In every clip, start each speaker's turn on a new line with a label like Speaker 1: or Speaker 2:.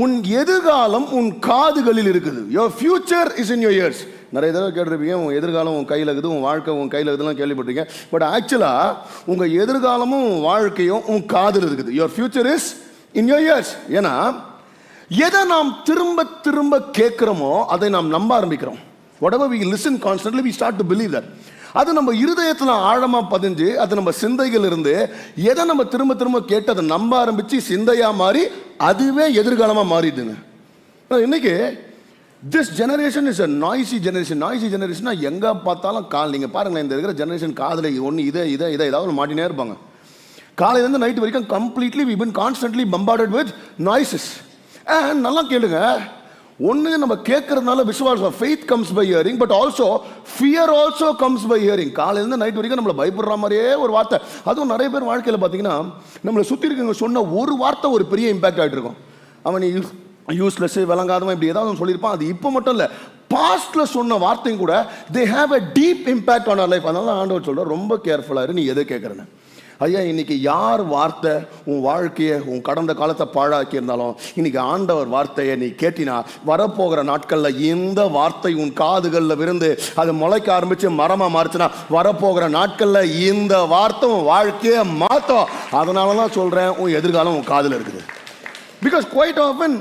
Speaker 1: உன் எதிர்காலம் உன் காதுகளில் இருக்குது. Your future is in your ears. நிறைய தடவை கேட்டிருப்பீங்க, உன் எதிர்காலம் உன் கையில் இருக்குது, உன் வாழ்க்கை உன் கையில் இருக்குதுலாம் கேள்விப்பட்டிருக்கீங்க. பட் ஆக்சுவலாக உங்கள் எதிர்காலமும் வாழ்க்கையும் உன் காதில் இருக்குது. Your future is in your ears. ஏன்னா எதை நாம் திரும்ப திரும்ப கேட்குறோமோ அதை நாம் நம்ப ஆரம்பிக்கிறோம். Whatever we listen constantly, we start to believe that. அது நம்ம இருதயத்தில் ஆழமாக பதிஞ்சு அது நம்ம சிந்தைகள் இருந்து எதை நம்ம திரும்ப திரும்ப கேட்டு அதை நம்ப ஆரம்பித்து சிந்தையாக மாறி அதுவே எதிர்காலமாக மாறிடுதுங்க. இன்னைக்கு this generation is a noisy generation. Noisy ஜெனரேஷனா எங்கே பார்த்தாலும் நீங்கள் பாருங்களேன், இந்த இருக்கிற ஜெனரேஷன் காதில் ஒன்று இதை ஏதாவது மாட்டினே இருப்பாங்க. காலையிலேருந்து நைட்டு வரைக்கும் completely we been constantly bombarded with noises. And நல்லா கேளுங்க, ஒன்று நம்ம கேட்கறதுனால விசுவாசம், faith comes by hearing, but also fear also comes by hearing. காலையிலேருந்து நைட் வரைக்கும் நம்மளை பயப்படுற மாதிரியே ஒரு வார்த்தை. அதுவும் நிறைய பேர் வாழ்க்கையில் பார்த்தீங்கன்னா நம்மளை சுற்றி இருக்கவங்க சொன்ன ஒரு வார்த்தை ஒரு பெரிய இம்பாக்ட் ஆகிட்டு இருக்கும். அவன் யூஸ்லெஸ் விளங்காதவன் இப்படி ஏதாவது சொல்லியிருப்பான். அது இப்போ மட்டும் இல்லை, பாஸ்ட்ல சொன்ன வார்த்தையும் கூட they have a deep impact on our life. அதனால ஆண்டவர் சொல்ற ரொம்ப கேர்ஃபுல்லாக இரு, நீ எதை கேட்குறேன்னு. ஐயா, இன்னைக்கு யார் வார்த்தை உன் வாழ்க்கையை உன் கடந்த காலத்தை பாழாக்கி இருந்தாலும் இன்னைக்கு ஆண்டவர் வார்த்தையை நீ கேட்டினா வரப்போகிற நாட்களில் இந்த வார்த்தை உன் காதுகளில் விருந்து அது முளைக்க ஆரம்பித்து மரமாக மாறுச்சுன்னா வரப்போகிற நாட்களில் இந்த வார்த்தை உன் வாழ்க்கையை மாற்றும். அதனால தான் சொல்கிறேன், உன் எதிர்காலம் உன் காதில் இருக்குது. பிகாஸ் குவைட் ஆஃபன்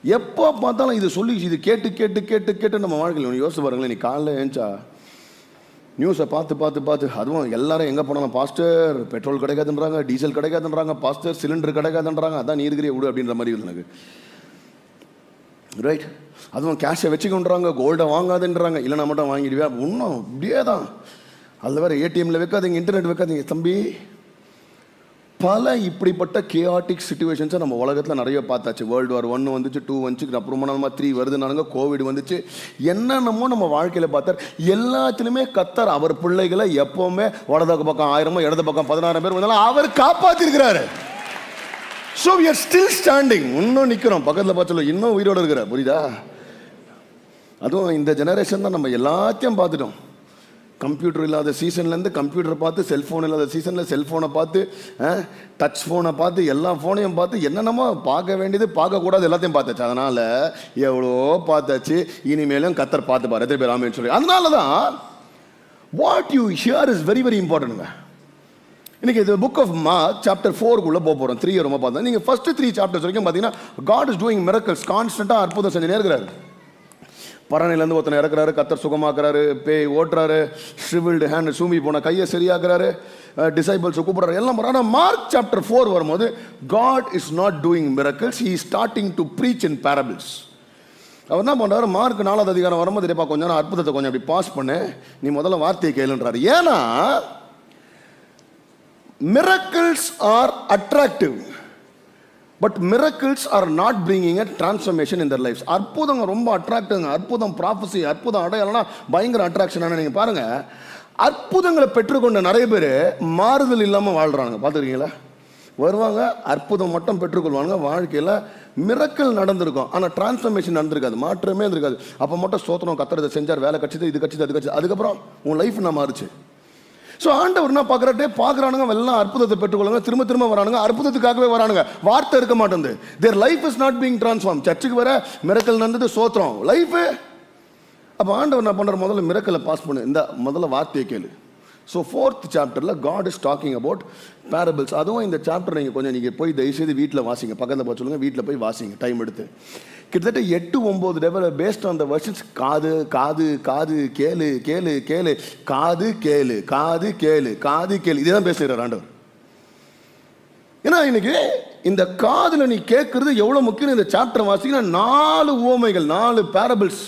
Speaker 1: எப்போ பார்த்தாலும் இது சொல்லி இது கேட்டு கேட்டு கேட்டு கேட்டு நம்ம வாழ்க்கையில் யோசிச்சு பாருங்களேன். நீ காலையில் ஏஞ்சா நியூஸை பார்த்து அதுவும் எல்லாரும் எங்கே போனாலும் பாஸ்டர் பெட்ரோல் கிடைக்காதுன்றாங்க, டீசல் கிடைக்காதுன்றாங்க, பாஸ்டர் சிலிண்டர் கிடைக்காதுன்றாங்க, அதான் நீ இருக்கிற விடு அப்படின்ற மாதிரி இருக்குது எனக்கு. ரைட், அதுவும் கேஷை வச்சுக்கொண்டுறாங்க, கோல்டை வாங்காதுன்றாங்க, இல்லைனா மட்டும் வாங்கிடுவியா. இன்னும் இப்படியே தான். அதில் வேறு ஏடிஎம்மில் வைக்காதீங்க, இன்டர்நெட் வைக்காதீங்க. தம்பி, பல இப்படிப்பட்ட கேஆட்டிக் சிச்சுவேஷன்ஸை நம்ம உலகத்தில் நிறைய பார்த்தாச்சு. வேர்ல்டு வார் 1 வந்துச்சு, 2 வந்துச்சு, அப்புறமா 3 வருதுனாலுங்க, கோவிட் வந்துச்சு, என்னென்னமோ நம்ம வாழ்க்கையில் பார்த்தார். எல்லாத்துலேயுமே கர்த்தர் அவர் பிள்ளைகளை எப்போவுமே வலது பக்கம் 1000 இடது பக்கம் 16000 பேர் வந்தாலும் அவர் காப்பாற்றிருக்கிறாரு. So we are still standing. இன்னும் நிற்கிறோம், பக்கத்தில் பார்த்து இன்னும் உயிரோடு இருக்கிற, புரியுதா? அதுவும் இந்த ஜெனரேஷன் தான் நம்ம எல்லாத்தையும் பார்த்துட்டோம். கம்ப்யூட்டர் இல்லாத சீசன்லேருந்து கம்ப்யூட்டரை பார்த்து, செல்ஃபோன் இல்லாத சீசனில் செல்ஃபோனை பார்த்து, டச் ஃபோனை பார்த்து, எல்லா ஃபோனையும் பார்த்து, என்னென்னமோ பார்க்க வேண்டியது பார்க்கக்கூடாது எல்லாத்தையும் பார்த்தாச்சு. அதனால் எவ்வளோ பார்த்தாச்சு, இனிமேலும் கர்த்தர் பார்த்து பாரு. எத்தனை பேர் ஆமென் சொல்லி. அதனால தான் what you hear is very very இம்பார்ட்டன்ட்ங்க. இன்னைக்கு இது புக் ஆஃப் மார்க் சாப்டர் 4 போக போகிறோம். 3 ரொம்ப பார்த்தா நீங்கள் ஃபர்ஸ்ட் 3 சாப்டர்ஸ் வரைக்கும் பார்த்தீங்கன்னா காட் இஸ் டூயிங் மிரக்கல்ஸ். கான்ஸ்டன்ட்டாக அற்புதம் செஞ்சு நேர்கிறாரு. பரணிலேருந்து ஒருத்தனை இறக்குறாரு, கர்த்தர் சுகமாக்குறாரு, பேய் ஓட்டுறாரு, ஷ்ரிவில்டு ஹேண்ட் சூம்பி போன கையை சரியாக்குறாரு, டிசைபிள்ஸை கூப்பிடுறாரு, எல்லாம். ஆனால் மார்க் சாப்டர் 4 வரும்போது God is not doing miracles, he is starting to preach in parables. அவர் என்ன பண்ணுறாரு, மார்க் 4வது அதிகாரம் வரும்போது இதேப்பா கொஞ்சம் நேரம் அற்புதத்தை கொஞ்சம் அப்படி பாஸ் பண்ணு, நீ முதல்ல வார்த்தையை கேளுன்றாரு. ஏன்னா miracles are attractive, but miracles are not bringing a transformation in their lives. அற்புதம் ரொம்ப அட்ராக்டிவ்ங்க. அற்புதம் ப்ராஃபஸி, அற்புதம் அடையாளம்னா பயங்கர அட்ராக்ஷனான. நீங்கள் பாருங்கள், அற்புதங்களை பெற்றுக்கொண்ட நிறைய பேர் மாறுதல் இல்லாமல் வாழ்கிறாங்க. பார்த்துருக்கீங்களா? வருவாங்க, அற்புதம் மட்டும் பெற்றுக்கொள்வாங்க, வாழ்க்கையில் மிரக்கல் நடந்திருக்கும், ஆனால் டிரான்ஸ்ஃபர்மேஷன் நடந்திருக்காது, மாற்றமே இருந்திருக்காது. அப்போ மட்டும் சோத்திரம், கர்த்தர் இதை செஞ்சார், வேலை கட்சிது, இது கட்சிது, அது கட்சி, அதுக்கப்புறம் உன் லைஃப் நான் மாறுச்சு. ஸோ ஆண்டவர் என்ன பார்க்குறானுங்க, எல்லாம் அற்புதத்தை பெற்றுக்கொள்ளுங்க, திரும்ப திரும்ப வரானுங்க, அற்புதத்துக்காகவே வரானுங்க, வார்த்தை இருக்க மாட்டேங்குது. Their life is not being transform. சர்ச்சுக்கு வர மிரக்கல் நடந்தது, சோத்திரம் லைஃபு. அப்போ ஆண்டவர் என்ன பண்ணுற, முதல்ல மிரக்கலை பாஸ் பண்ணு, இந்த முதல்ல வார்த்தையை கேளு. ஸோ 4th சாப்டரில் God is talking about parables. அதுவும் இந்த சாப்டர் நீங்கள் போய் தயவுசெய்து வீட்டில் வாசிங்க, பக்கத்தில் போய் சொல்லுங்கள், வீட்டில் போய் வாசிங்க டைம் எடுத்து. கிட்டத்தட்ட 8-9 develop based on the versions. காது காது காது கேளு கேளு கேளு, காது கேளு காது கேளு காது கேளு, இதுதான் பேசுகிறார் ஆண்டவர். ஏன்னா இன்னைக்கு இந்த காதில் நீ கேட்கறது எவ்வளோ முக்கியம். இந்த சாப்டர் வாசிங்கன்னா 4 உவமைகள், 4 பேரபிள்ஸ்.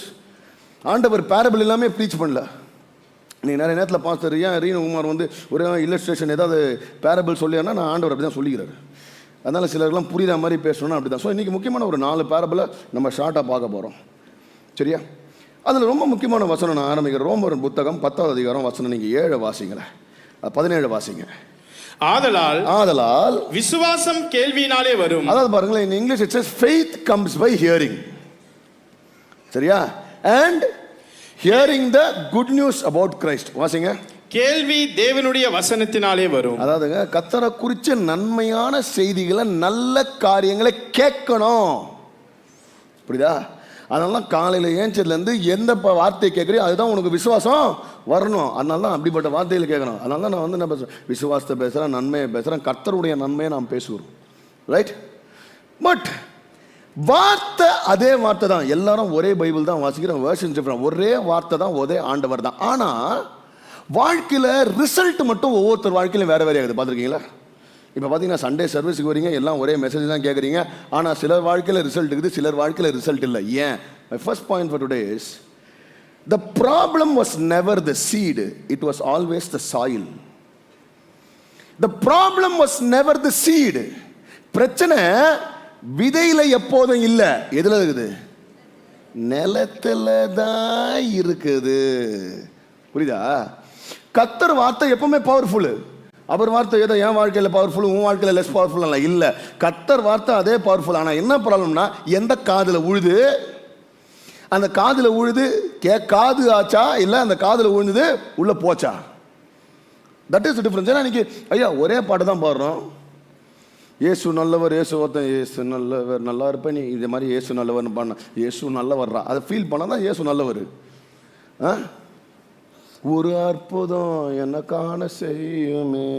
Speaker 1: ஆண்டவர் பேரபிள் எல்லாமே ப்ரீச் பண்ணல. நீ நிறைய நேரத்தில் பாஸ்டர் ரீனகுமார் ஒரு இல்லஸ்ட்ரேஷன் ஏதாவது பேரபிள் சொல்லியானா நான் ஆண்டவர் அப்படி தான் சொல்லிக்கிறாரு. அதனால் சிலர்லாம் புரியுற மாதிரி பேசணும்னா அப்படி தான். ஸோ இன்றைக்கி முக்கியமான ஒரு 4 பேரபிளை நம்ம ஷார்ட்டாக பார்க்க போகிறோம், சரியா? அதில் ரொம்ப முக்கியமான வசனம் நான் ஆரம்பிக்கிறேன். ரோமர் புத்தகம் 10வது அதிகாரம் வசனம் நீங்கள் 7 வாசிங்களேன், 17 வாசிங்க. ஆதலால்
Speaker 2: விசுவாசம் கேள்வியினாலே வரும்.
Speaker 1: அதாவது பாருங்களேன், in English it says faith comes by hearing, சரியா? And hearing the good news about Christ. வாசிங்க.
Speaker 2: கேள்வி தேவனுடைய வசனத்தினாலே வரும்.
Speaker 1: அதாவதுங்க, கர்த்தரை குறிச்ச நன்மையான செய்திகளை, நல்ல காரியங்களை கேட்கணும். புரியுதா? அதனால காலையில் ஏஞ்சதுலேருந்து எந்த வார்த்தையை கேட்குறியோ அதுதான் உனக்கு விசுவாசம் வரணும். அதனால தான் அப்படிப்பட்ட வார்த்தையில் கேட்கணும். அதனால தான் நான் வந்து என்ன பேசுகிறேன், விசுவாசத்தை பேசுகிறேன், நன்மையை பேசுகிறேன், கர்த்தருடைய நன்மையை நாம் பேசுகிறோம். ரைட்? பட் வார்த்தை அதே வார்த்தை தான். எல்லாரும் ஒரே பைபிள் தான் வாசிக்கிறோம், வேர்ஷன் டிஃபரெண்ட், ஒரே வார்த்தை தான், ஒரே ஆண்டவர் தான். ஆனால் வாழ்க்கையில் ரிசல்ட் மட்டும் ஒவ்வொருத்தர் வாழ்க்கையிலும் வேறு வேறு ஆகுது. பார்த்துருக்கீங்களா? இப்போ பார்த்தீங்கன்னா சண்டே சர்வீஸுக்கு வரீங்க, எல்லாம் ஒரே மெசேஜ் தான் கேட்குறீங்க. ஆனால் சிலர் வாழ்க்கையில் ரிசல்ட் இருக்குது, சிலர் வாழ்க்கையில் ரிசல்ட் இல்லை. ஏன்? My first point for today is the problem was never the seed, it was always the soil. The problem was never the seed. பிரச்சனை விதையில எப்போதும் இல்லை. எதுல இருக்குது? நிலத்துல தான் இருக்குது. புரியுதா? கர்த்தர் வார்த்தை எப்பவுமே பவர்ஃபுல். அவர் வார்த்தை ஏதோ என் வாழ்க்கையில் பவர்ஃபுல், உன் வாழ்க்கையில் லெஸ் பவர்ஃபுல் இல்லை. கர்த்தர் வார்த்தை அதே பவர்ஃபுல். ஆனால் என்ன ப்ராப்ளம்னா, எந்த காதில் உழுது, அந்த காதில் உழுது காது ஆச்சா இல்லை அந்த காதில் உழுந்தது உள்ள போச்சா? That is difference. ஏன்னா இன்னைக்கு ஐயா ஒரே பாட்டு தான் பாடுறோம், இயேசு நல்லவர், இயேசு ஒருத்தன், இயேசு நல்லவர், நல்லா இருப்பேன் நீ, இந்த மாதிரி இயேசு நல்லவர்னு பாடினா இயேசு நல்லவர்றா, அதை ஃபீல் பண்ணால் தான் இயேசு நல்லவர். ஒரு அற்புதம் என்ன காண செய்யுமே.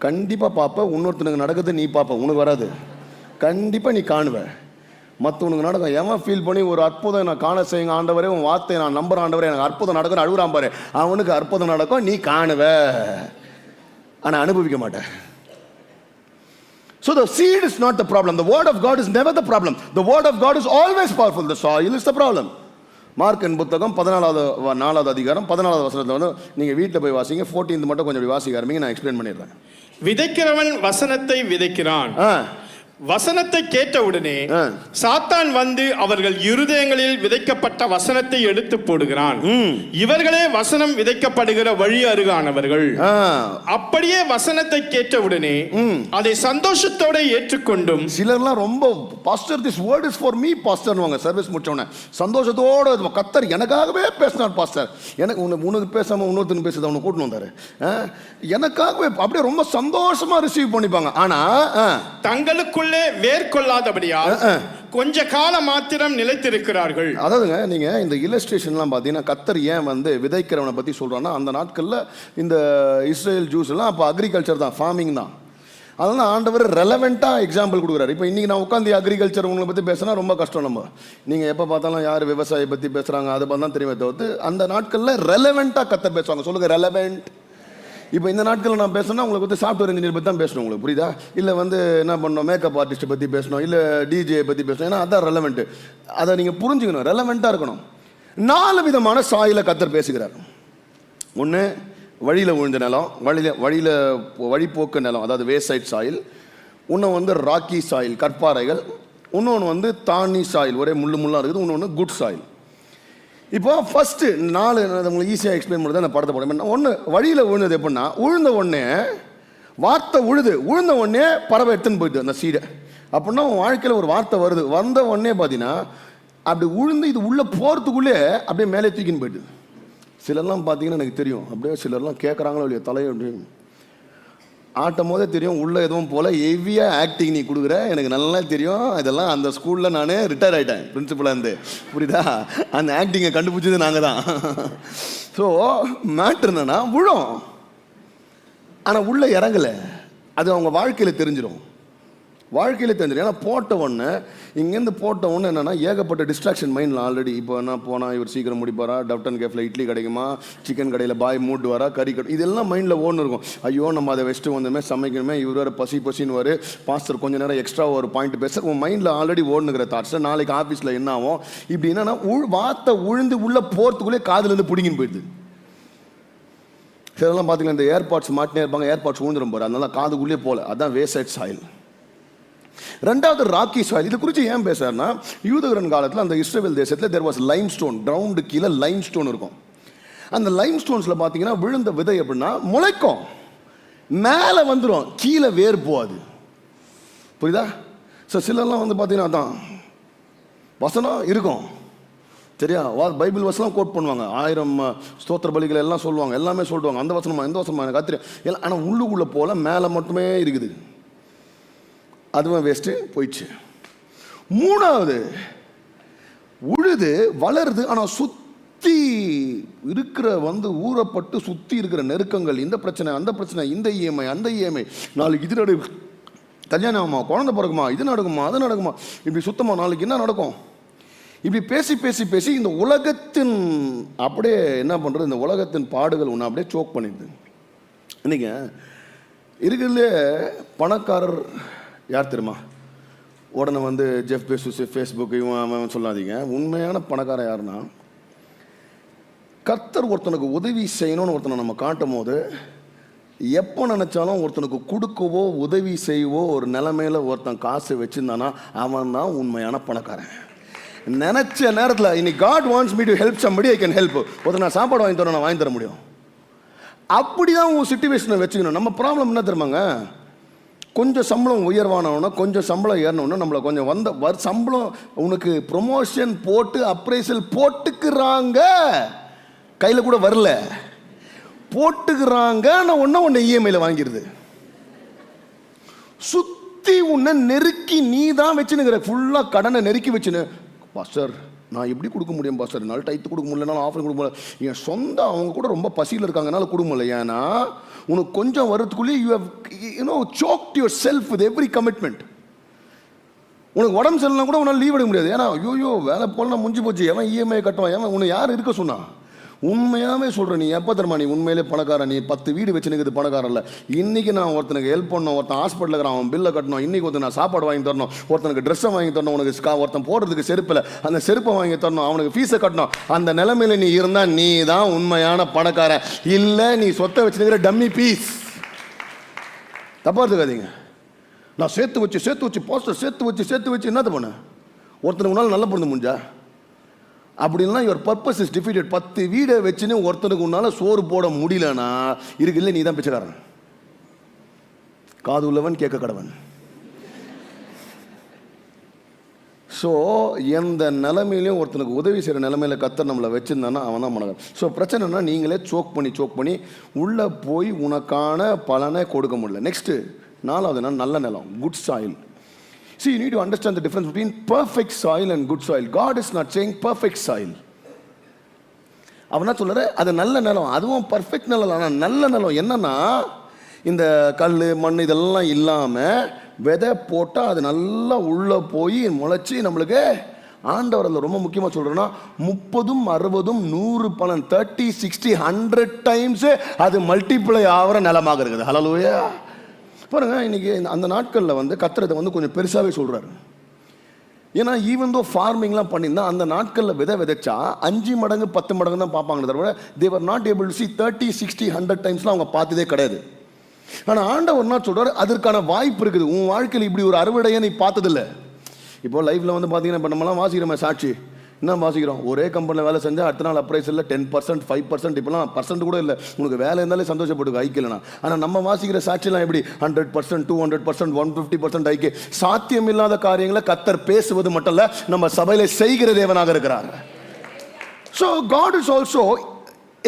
Speaker 1: கண்டிப்பாக பார்ப்ப, இன்னொருத்தனுக்கு நடக்குது நீ பார்ப்ப, உனக்கு வராது. கண்டிப்பாக நீ காணுவ, மற்றவனுக்கு நடக்கும். எவன் ஃபீல் பண்ணி ஒரு அற்புதம் நான் காண செய்யுங்க ஆண்டவரே, உன் வார்த்தையை நான் நம்புற ஆண்டவரே, எனக்கு அற்புதம் நடக்கும் அழுகுறான் பாரு, அவனுக்கு அற்புதம் நடக்கும், நீ காணுவ, ஆனால் அனுபவிக்க மாட்டேன். So the seed is not the problem. The word of God is never the problem. The word of God is always powerful. The soil is the problem. மார்க்கின் புத்தகம் 14வது அதிகாரம் 14வது வசனத்தில் வந்து நீங்கள் வீட்டில் போய் வாசிங்க. 14 மட்டும் கொஞ்சம் வாசிக்க ஆரம்பிங்க, நான் எக்ஸ்பிளைன் பண்ணிடுறேன்.
Speaker 2: விதைக்கிறவன் வசனத்தை விதைக்கிறான். வசனத்தை கேட்டவுடனே சாத்தான் வந்து அவர்கள் இருதயங்களில் விதைக்கப்பட்ட வசனத்தை எடுத்து போடுகிறான். இவர்களே வசனம் விதைக்கப்படுகிற வழி அருகானவர்கள். அப்படியே வசனத்தை கேட்டவுடனே அதை சந்தோஷத்தோட ஏற்றுக்கொண்டும்,
Speaker 1: சிலர்லாம் ரொம்ப pastor this word is for me பாஸ்டர்னுவாங்க. சர்வீஸ் முடிச்சோன்னே சந்தோஷத்தோட கர்த்தர் எனக்காகவே பேசினார் பாஸ்டர், எனக்கு உனக்கு பேசாம இன்னொருத்தனுக்கு பேசுறது அவனை கூட்டின்னு வந்தாரு, எனக்காகவே அப்படியே ரொம்ப சந்தோஷமா ரிசீவ் பண்ணிப்பாங்க. ஆனா
Speaker 2: தங்களுக்குள்ளே வேர்கொள்ளாதபடியால் கொஞ்ச காலம் மாத்திரம் நிலைத்திருக்கிறார்கள்.
Speaker 1: அதாவதுங்க, நீங்க இந்த இல்லஸ்ட்ரேஷன்லாம் பார்த்தீங்கன்னா கர்த்தர் ஏன் வந்து விதைக்கிறவனை பத்தி சொல்றான்னா, அந்த நாட்கள்ல இந்த இஸ்ரேல் ஜூஸ் எல்லாம் அப்போ அக்ரிகல்ச்சர் தான், ஃபார்மிங் தான். அதனால ஆண்டவர் ரெலவெண்ட்டாக எக்ஸாம்பிள் கொடுக்குறாரு. இப்போ இன்றைக்கி நான் உட்காந்து அக்ரிகல்ச்சர் உங்களை பற்றி பேசினா ரொம்ப கஷ்டம். நம்ம நீங்கள் எப்போ பார்த்தாலும் யார் விவசாயத்தை பற்றி பேசுகிறாங்க அதை பார்த்தா தெரியுமே தவிர்த்து, அந்த நாட்களில் ரெலவெண்ட்டாக கர்த்தர் பேசுவாங்க. சொல்லுங்கள் ரெலவெண்ட். இப்போ இந்த நாட்களில் நான் பேசணும்னா உங்களுக்கு வந்து சாஃப்ட்வேர் இன்ஜினியர் பற்றி தான் பேசணும், உங்களுக்கு புரியுதா? இல்லை வந்து என்ன பண்ணணும், மேக்கப் ஆர்டிஸ்ட்டை பற்றி பேசணும், இல்லை டிஜே பற்றி பேசணும். ஏன்னா அதான் ரெலவெண்ட்டு. அதை நீங்கள் புரிஞ்சுக்கணும், ரெலவெண்ட்டாக இருக்கணும். 4 விதமான சாயில கர்த்தர் பேசுகிறார். ஒன்று வழியில் விழுந்த நிலம், வழிப்போக்கு நிலம், அதாவது வேசைட் சாயில். இன்னும் வந்து ராக்கி சாயில், கற்பாறைகள். இன்னொன்று வந்து தானி சாயில், ஒரே முள்ளாக இருக்குது. இன்னொன்று குட் சாயில். இப்போ ஃபஸ்ட்டு 4 உங்களுக்கு ஈஸியாக எக்ஸ்பிளைன் பண்ணுறது அந்த படத்தை போட. ஒன்று வழியில் விழுந்தது எப்படின்னா, உழுந்த உடனே வார்த்தை உழுந்த உடனே பறவை எடுத்துன்னு போயிடுது அந்த சீடை. அப்படின்னா உன் வாழ்க்கையில் ஒரு வார்த்தை வருது, வந்த உடனே பார்த்தீங்கன்னா அப்படி உழுந்து இது உள்ளே போகிறதுக்குள்ளே அப்படியே மேலே தூக்கின்னு போயிடுது. சிலர்லாம் பார்த்தீங்கன்னா எனக்கு தெரியும், அப்படியே சிலர்லாம் கேட்குறாங்களோ இல்லையா, தலையை அப்படி ஆட்டும் போதே தெரியும் உள்ளே எதுவும் போல் ஹெவியாக ஆக்டிங் நீ கொடுக்குற, எனக்கு நல்லா தெரியும். இதெல்லாம் அந்த ஸ்கூலில் நான் ரிட்டையர் ஆகிட்டேன் பிரின்சிபலாக இருந்து, புரியுதா? அந்த ஆக்டிங்கை கண்டுபிடிச்சது நாங்கள் தான். ஸோ மேட்ரு என்னன்னா, விழும் ஆனால் உள்ளே இறங்கலை. அது அவங்க வாழ்க்கையில் தெரிஞ்சிடும். ஏன்னா போட்ட ஒன்று இங்கேருந்து போட்ட ஒன்று என்னென்னா, ஏகப்பட்ட டிஸ்ட்ராக்ஷன் மைண்டில் ஆல்ரெடி. இப்போ என்ன போனால் இவர் சீக்கிரம் முடிப்பாரா, டப்டன் கேஃபில் இட்லி கிடைக்குமா, சிக்கன் கடையில் பாய் மூட்டு வரா, கறி கடை, இதெல்லாம் மைண்டில் ஓன்னு இருக்கும். ஐயோ நம்ம அதை வெஸ்ட்டு வந்தோமே, சமைக்கணுமே, இவர் வேறு பசின்னு வரு, பாஸ்டர் கொஞ்சம் நேரம் எக்ஸ்ட்ரா ஒரு பாயிண்ட் பேச உன் மைண்டில் ஆல்ரெடி ஓடுனுங்கிற தாட்ஸ். நாளைக்கு ஆஃபீஸில் என்ன ஆகும் இப்படி என்னன்னா, வார்த்தை உழுந்து உள்ளே போகிறதுக்குள்ளே காதுலேருந்து பிடிங்கின்னு போயிடுது. சிலலாம் பார்த்தீங்கன்னா இந்த ஏர்பாட்ஸ் மாட்டினே இருப்பாங்க, ஏர்பாட்ஸ் விழுந்துடும் போகிற, அதனால காதுக்குள்ளே போகல. அதுதான் வேசைட் சாயில். 2வது ராக்கி சாயில். இது குறித்து ஏன் பேசுறாருன்னா, யூதகரன் காலத்தில் அந்த இஸ்ரேல் தேசத்தில் there was limestone, ground கீழே லைம் ஸ்டோன் இருக்கும். அந்த லைம் ஸ்டோன்ஸில் பார்த்தீங்கன்னா விழுந்த விதை எப்படின்னா முளைக்கும், மேலே வந்துடும், கீழே வேர் போகாது. புரியுதா? ஸோ சிலர்லாம் வந்து பார்த்தீங்கன்னா அதான் வசனம் இருக்கும் சரியா, பைபிள் வசனம் கோட் பண்ணுவாங்க, 1000 ஸ்தோத்திர பலிகள் எல்லாம் சொல்லுவாங்க, எல்லாமே சொல்லுவாங்க, அந்த வசனமா இந்த வசனமா எனக்கு ஆத்திரம் எல்லாம். ஆனால் உள்ளுக்குள்ளே போல மேலே மட்டுமே இருக்குது. அதுவும் வேஸ்ட்டு போயிடுச்சு. மூணாவது, உழுது வளருது, ஆனால் சுற்றி இருக்கிற ஊறப்பட்டு சுற்றி இருக்கிற நெருக்கங்கள், இந்த பிரச்சனை அந்த பிரச்சனை, இந்த இஎம்ஐ அந்த இஎம்ஐ, நாளைக்கு இது நடு கல்யாணம் ஆகுமா, குழந்தை பிறகுமா, இது நடக்குமா அது நடக்குமா, இப்படி சுத்தமாக நாளைக்கு என்ன நடக்கும், இப்படி பேசி பேசி பேசி இந்த உலகத்தின் அப்படியே என்ன பண்ணுறது, இந்த உலகத்தின் பாடுகள் ஒன்று அப்படியே சோக் பண்ணிடுது. இன்னைக்கு இருக்கிறதுலே பணக்காரர் யார் தெரியுமா? உடனே ஜெஃப் பெசோஸ், ஃபேஸ்புக், இவன் சொல்லாதீங்க. உண்மையான பணக்காரன் யாருன்னா, கர்த்தர் ஒருத்தனுக்கு உதவி செய்யணும்னு ஒருத்தனை நம்ம காட்டும் போது எப்போ நினச்சாலும் ஒருத்தனுக்கு கொடுக்கவோ உதவி செய்யவோ ஒரு நிலைமையில் ஒருத்தன் காசு வச்சுருந்தானா அவன் தான் உண்மையான பணக்காரன். நினச்ச நேரத்தில் இன்னைக்கு God wants me to help somebody, I can help. ஒருத்தர் நான் சாப்பாடு வாங்கி தரேன், நான் வாங்கி தர முடியும். அப்படி தான் உங்கள் சிச்சுவேஷனை வச்சுக்கணும். நம்ம ப்ராப்ளம் என்ன தெரியுமாங்க, கொஞ்சம் சம்பளம் உயர்வானவனா, கொஞ்சம் சம்பளம் ஏறணும்னா நம்மளை கொஞ்சம் சம்பளம் உனக்கு ப்ரொமோஷன் போட்டு அப்ரைசல் போட்டுக்கிறாங்க, கையில் கூட வரல, போட்டுக்கிறாங்க. நான் ஒன்று இஎம்ஐயில் வாங்கிடுது. சுற்றி உன்னை நெருக்கி நீ தான் வச்சுனுங்கிற, ஃபுல்லாக கடனை நெருக்கி வச்சுன்னு, பாஸ்டர் நான் எப்படி கொடுக்க முடியும் பாஸ்டர், என்னால் டைத்து கொடுக்க முடியலனாலும் ஆஃபர் கொடுக்க முடியல, என் சொந்த அவங்க கூட ரொம்ப பசியில் இருக்காங்கனால கொடுக்க முடியல. ஏன்னா உனக்கு கொஞ்சம் வரதுக்குள்ளேயே you have choked yourself with every commitment. உனக்கு உடம்பு சரியில்லைனா கூட உன்னால் லீவ் எடுக்க முடியாது. ஏன்னா ஐயோ வேலை போலாம் முடிஞ்சு போச்சு, எவன் இஎம்ஐ கட்டுவான், எவன் உன்னை யார் இருக்க சொன்னா? உண்மையாகவே சொல்கிறேன், நீ எப்போ தருமா நீ உண்மையிலே பணக்காரன், நீ 10 வீடு வச்சுனுக்குது பணக்காரன் இல்லை. இன்றைக்கி நான் ஒருத்தனுக்கு ஹெல்ப் பண்ணணும், ஒருத்தன் ஹாஸ்பிட்டலில் இருக்கிறான், அவன் பில்லை கட்டணும், இன்றைக்கி ஒருத்தன் நான் சாப்பாடு வாங்கி தரணும், ஒருத்தனுக்கு ட்ரெஸ்ஸை வாங்கி தரணும், உனக்கு ஒருத்தன் போடுறதுக்கு செருப்பில் அந்த செருப்பை வாங்கி தரணும், அவனுக்கு ஃபீஸை கட்டணும். அந்த நிலைமையில் நீ இருந்தால் நீ தான் உண்மையான பணக்காரன். இல்லை நீ சொத்தை வச்சுருக்கிற டம்மி பீஸ். தப்பாக இருக்காதீங்க. நான் சேர்த்து வச்சு போஸ்டர் சேர்த்து வச்சு என்னத்த பண்ண, ஒருத்தனுக்கு உன்னால் நல்ல பொண்ணு முடிஞ்சா அப்படின்னா யுவர் பர்பஸ் இஸ் டிஃபீட்டட். 10 வீடை வச்சுன்னு ஒருத்தனுக்கு உன்னால சோறு போட முடியலன்னா இருக்குல்ல, நீ தான் பிச்சைக்காரன். காது உள்ளவன் கேட்க கடவன். ஸோ எந்த நிலைமையிலையும் ஒருத்தனுக்கு உதவி செய்கிற நிலைமையில கர்த்தர் நம்மளை வச்சிருந்தானா அவன் தான் மனகன். ஸோ பிரச்சனைனா நீங்களே சோக் பண்ணி உள்ளே போய் உனக்கான பலனை கொடுக்க முடியல. நெக்ஸ்ட்டு 4வது நல்ல நிலம், good soil. See, you need to understand the difference between perfect soil and good soil. God is not saying perfect soil. அவனா சொல்ற அது நல்ல நிலம், அதுவும் பர்ஃபெக்ட் நிலம். ஆனால் நல்ல நிலம் என்னன்னா, இந்த கல் மண் இதெல்லாம் இல்லாமல் விதை போட்டால் அது நல்லா உள்ளே போய் முளைச்சி நம்மளுக்கு ஆண்டவர் அதில் ரொம்ப முக்கியமாக சொல்கிறேன்னா 30, 60, 100 பலன் 30, 60, 100 டைம்ஸு அது மல்டிப்ளை ஆகிற நிலமாக இருக்குது. ஹல்லேலூயா. பாருங்க, இன்னைக்கு அந்த நாட்களில் கர்த்தர் இதை கொஞ்சம் பெருசாகவே சொல்கிறாரு. ஏன்னா ஈவன் தோ ஃபார்மிங்லாம் பண்ணியிருந்தா அந்த நாட்களில் விதைச்சா 5 மடங்கு 10 மடங்கு தான் பார்ப்பாங்க தவிர தேவர் நாட் ஏபிள் டு see 30, 60, 100 டைம்ஸ்லாம் அவங்க பார்த்ததே கிடையாது. ஆனால் ஆண்டவர் என்ன சொல்கிறார், அதற்கான வாய்ப்பு இருக்குது. உன் வாழ்க்கையில் இப்படி ஒரு அறுவடையை நீ பார்த்ததில்ல. இப்போ லைஃப்பில் பார்த்தீங்கன்னா இப்போ நம்மளாம் வாசிக்கிறோமே சாட்சி, என்ன வாசிக்கிறோம், ஒரே கம்பெனியில் வேலை செஞ்சால் அடுத்த நாள் அப்ரைஸில் 10%, 5%, இப்போலாம் பர்சன்ட் கூட இல்லை. உனக்கு வேலை இருந்தாலே சந்தோஷப்பட்டு ஐக்கியலனா. ஆனால் நம்ம வாசிக்கிற சாட்சியெல்லாம் எப்படி 100%, 200%, 150% ஐக்கிய. சாத்தியம் இல்லாத காரியங்களை கர்த்தர் பேசுவது மட்டும் இல்லை, நம்ம சபையில் செய்கிற தேவனாக இருக்கிறார். ஸோ காட் இஸ் ஆல்சோ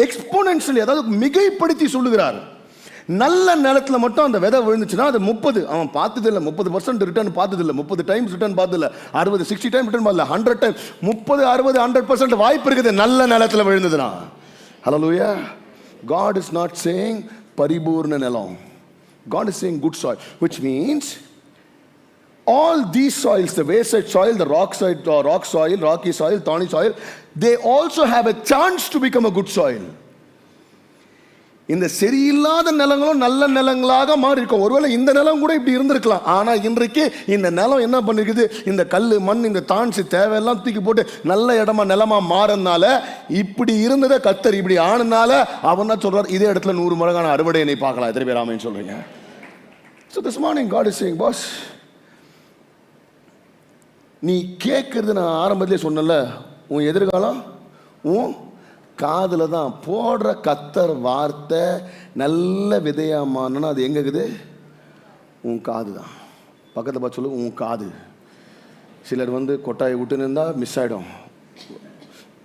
Speaker 1: எக்ஸ்போனென்ஷியலி, அதாவது மிகைப்படுத்தி சொல்லுகிறார். நல்ல நிலத்தில் மட்டும் அந்த விதை விழுந்துச்சுன்னா அது 30 அவன் பார்த்ததில்லை, 30% ரிட்டர்ன் பார்த்ததில்லை, 30 டைம்ஸ் ரிட்டர்ன் பார்த்ததில்லை, 60, 60 டைம் ரிட்டர்ன் பார்த்ததில்லை, 100 டைம் 30, 60, 100% வாய்ப்பு இருக்குது நல்ல நிலத்தில் விழுந்ததுன்னா. ஹல்லேலூயா. God is not saying பரிபூர்ண நிலம். God is saying good soil, which means all these soils, the wayside soil, the rock soil, rocky soil, thorny soil, they also have a chance to become a good soil. இந்த சரியில்லாத நிலங்களும் நல்ல நிலங்களாக மாறி இருக்கும். ஒருவேளை இந்த நிலம் கூட இப்படி இருந்திருக்கலாம். ஆனால் இன்றைக்கு இந்த நிலம் என்ன பண்ணிருக்குது, இந்த கல் மண் இந்த தான்சி தேவையெல்லாம் தூக்கி போட்டு நல்ல இடமா நிலமா மாறனால, இப்படி இருந்ததை கர்த்தர் இப்படி ஆனனால அவன் தான் சொல்றார், இதே இடத்துல 100 மடங்கான அறுவடையை நீ பார்க்கலாம். எத்தனை பேர் ஆமென் சொல்றீங்க? So this morning God is saying, boss, நீ கேட்கறது நான் ஆரம்பத்திலே சொன்னல, உன் எதிர்காலம் உன் காதில் தான். போடுற கர்த்தர் வார்த்தை நல்ல விதையாமானா அது எங்கே இருக்குது? உன் காது தான். பக்கத்தில் பார்த்து சொல்லு, உன் காது. சிலர் கொட்டாயை விட்டுன்னு இருந்தால் மிஸ் ஆகிடும்,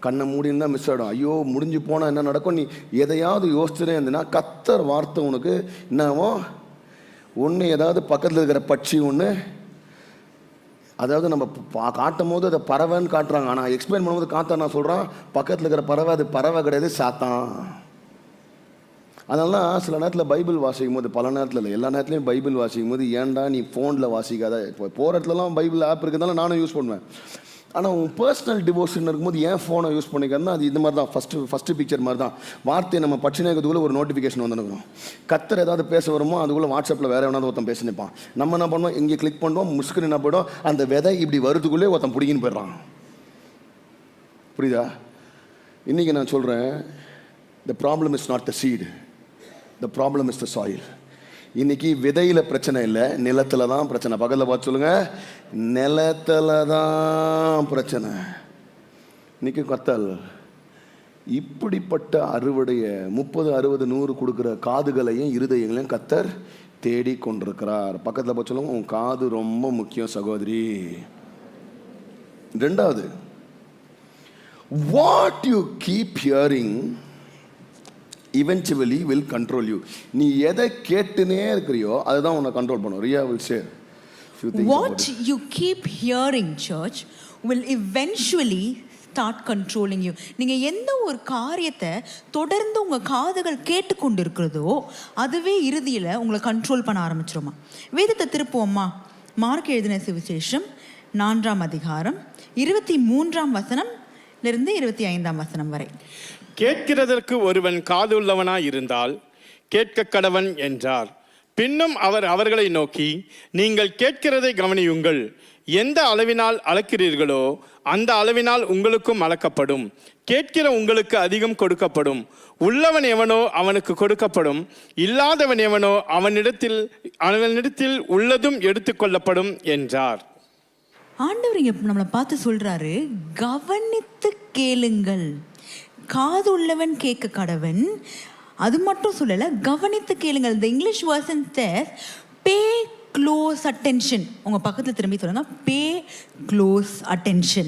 Speaker 1: கண்ணை மூடி இருந்தால் மிஸ் ஆகிடும். ஐயோ முடிஞ்சு போனால் என்ன நடக்கும், நீ எதையாவது யோசிச்சுனே இருந்ததுன்னா கர்த்தர் வார்த்தை உனக்கு என்னவோ ஒன்று, ஏதாவது பக்கத்தில் இருக்கிற பட்சி ஒன்று அதாவது நம்ம காட்டும் போது அதை பறவைன்னு காட்டுறாங்க, ஆனால் எக்ஸ்பிளைன் பண்ணும்போது காத்தா நான் சொல்கிறான் பக்கத்தில் இருக்கிற பறவை அது பறவை கிடையாது, சாத்தான். அதனால சில நேரத்தில் பைபிள் வாசிக்கும் போது, பல நேரத்தில் இல்லை எல்லா நேரத்துலையும் பைபிள் வாசிக்கும் போது, ஏன்டா நீ ஃபோனில் வாசிக்காத, இப்போ போகிற இடத்துலலாம் பைபிள் ஆப் இருக்கிறதால நானும் யூஸ் பண்ணுவேன். ஆனால் உன் பர்சனல் டிவோஷன் இருக்கும்போது ஏன் ஃபோனை யூஸ் பண்ணிக்கிறதுனா அது இது மாதிரி தான், ஃபஸ்ட்டு பிக்சர் மாதிரி தான். வார்த்தையை நம்ம படிச்சுனதுக்குள்ளே ஒரு நோட்டிஃபிகேஷன் வந்துருக்கணும். கத்தர் ஏதாவது பேச வருமோ அதுக்குள்ளே வாட்ஸ்அப்பில் வேறு எவனாவது ஒருத்தன் பேசி நிற்பான். நம்ம என்ன பண்ணுவோம், இங்கே கிளிக் பண்ணுவோம், முஸ்கின் என்ன போய்டும், அந்த விதை இப்படி வருதுக்குள்ளே ஒருத்தன் பிடிக்கின்னு போயிடுறான். புரியுதா? இன்றைக்கி நான் சொல்கிறேன், the problem is not the seed, the problem is the soil. இன்னைக்கு விதையில் பிரச்சனை இல்லை, நிலத்தில் தான் பிரச்சனை. பக்கத்தில் பார்த்து சொல்லுங்கள், நிலத்தில் தான் பிரச்சனை. இன்னைக்கு கத்தல் இப்படிப்பட்ட அறுவடைய 30, 60, 100 கொடுக்குற காதுகளையும் இருதயங்களையும் கத்தர் தேடி கொண்டிருக்கிறார். பக்கத்தில் பார்த்து சொல்லுங்க, உன் காது ரொம்ப முக்கியம் சகோதரி. ரெண்டாவது, what you keep hearing eventually will control you. நீ எதை கேட்டுனே இருக்கிறியோ அதுதான் உன்னை கண்ட்ரோல் பண்ணும். Riya will share few things.
Speaker 3: What you keep hearing, church, will eventually start controlling you. நீங்க எந்த ஒரு காரியத்தை தொடர்ந்து உங்க காதுகள் கேட்டுக்கொண்டு இருக்கிறதோ அதுவே இறுதியில் உங்களை கண்ட்ரோல் பண்ண ஆரம்பிச்சிருமா. வேதத்தை திருப்புவோம்மா. மார்க் எழுதின சுவிசேஷம் 4ஆம் அதிகாரம் 23ஆம் வசனம்லிருந்து 25ஆம் வசனம் வரை.
Speaker 2: கேட்கிறதற்கு ஒருவன் காது உள்ளவனாய் இருந்தால் கேட்க கடவன் என்றார். பின்னும் அவர் அவர்களை நோக்கி, நீங்கள் கேட்கிறதை கவனியுங்கள். எந்த அளவினால் அளக்கிறீர்களோ அந்த அளவினால் உங்களுக்கும் அளக்கப்படும். கேட்கிற உங்களுக்கு அதிகம் கொடுக்கப்படும். உள்ளவன் எவனோ அவனுக்கு கொடுக்கப்படும், இல்லாதவன் எவனோ அவனிடத்தில் உள்ளதும் எடுத்துக்கொள்ளப்படும் என்றார்.
Speaker 3: ஆண்டவர் இங்க நம்மளை பார்த்து சொல்றாரு, கவனித்து கேளுங்கள். காது உள்ளவன் கேட்க கடவன். அது மட்டும் சொல்லல, கவனித்து கேளுங்கள். இந்த English version says pay close attention. உங்க பக்கத்துல திரும்பி சொல்லுங்க, pay close attention.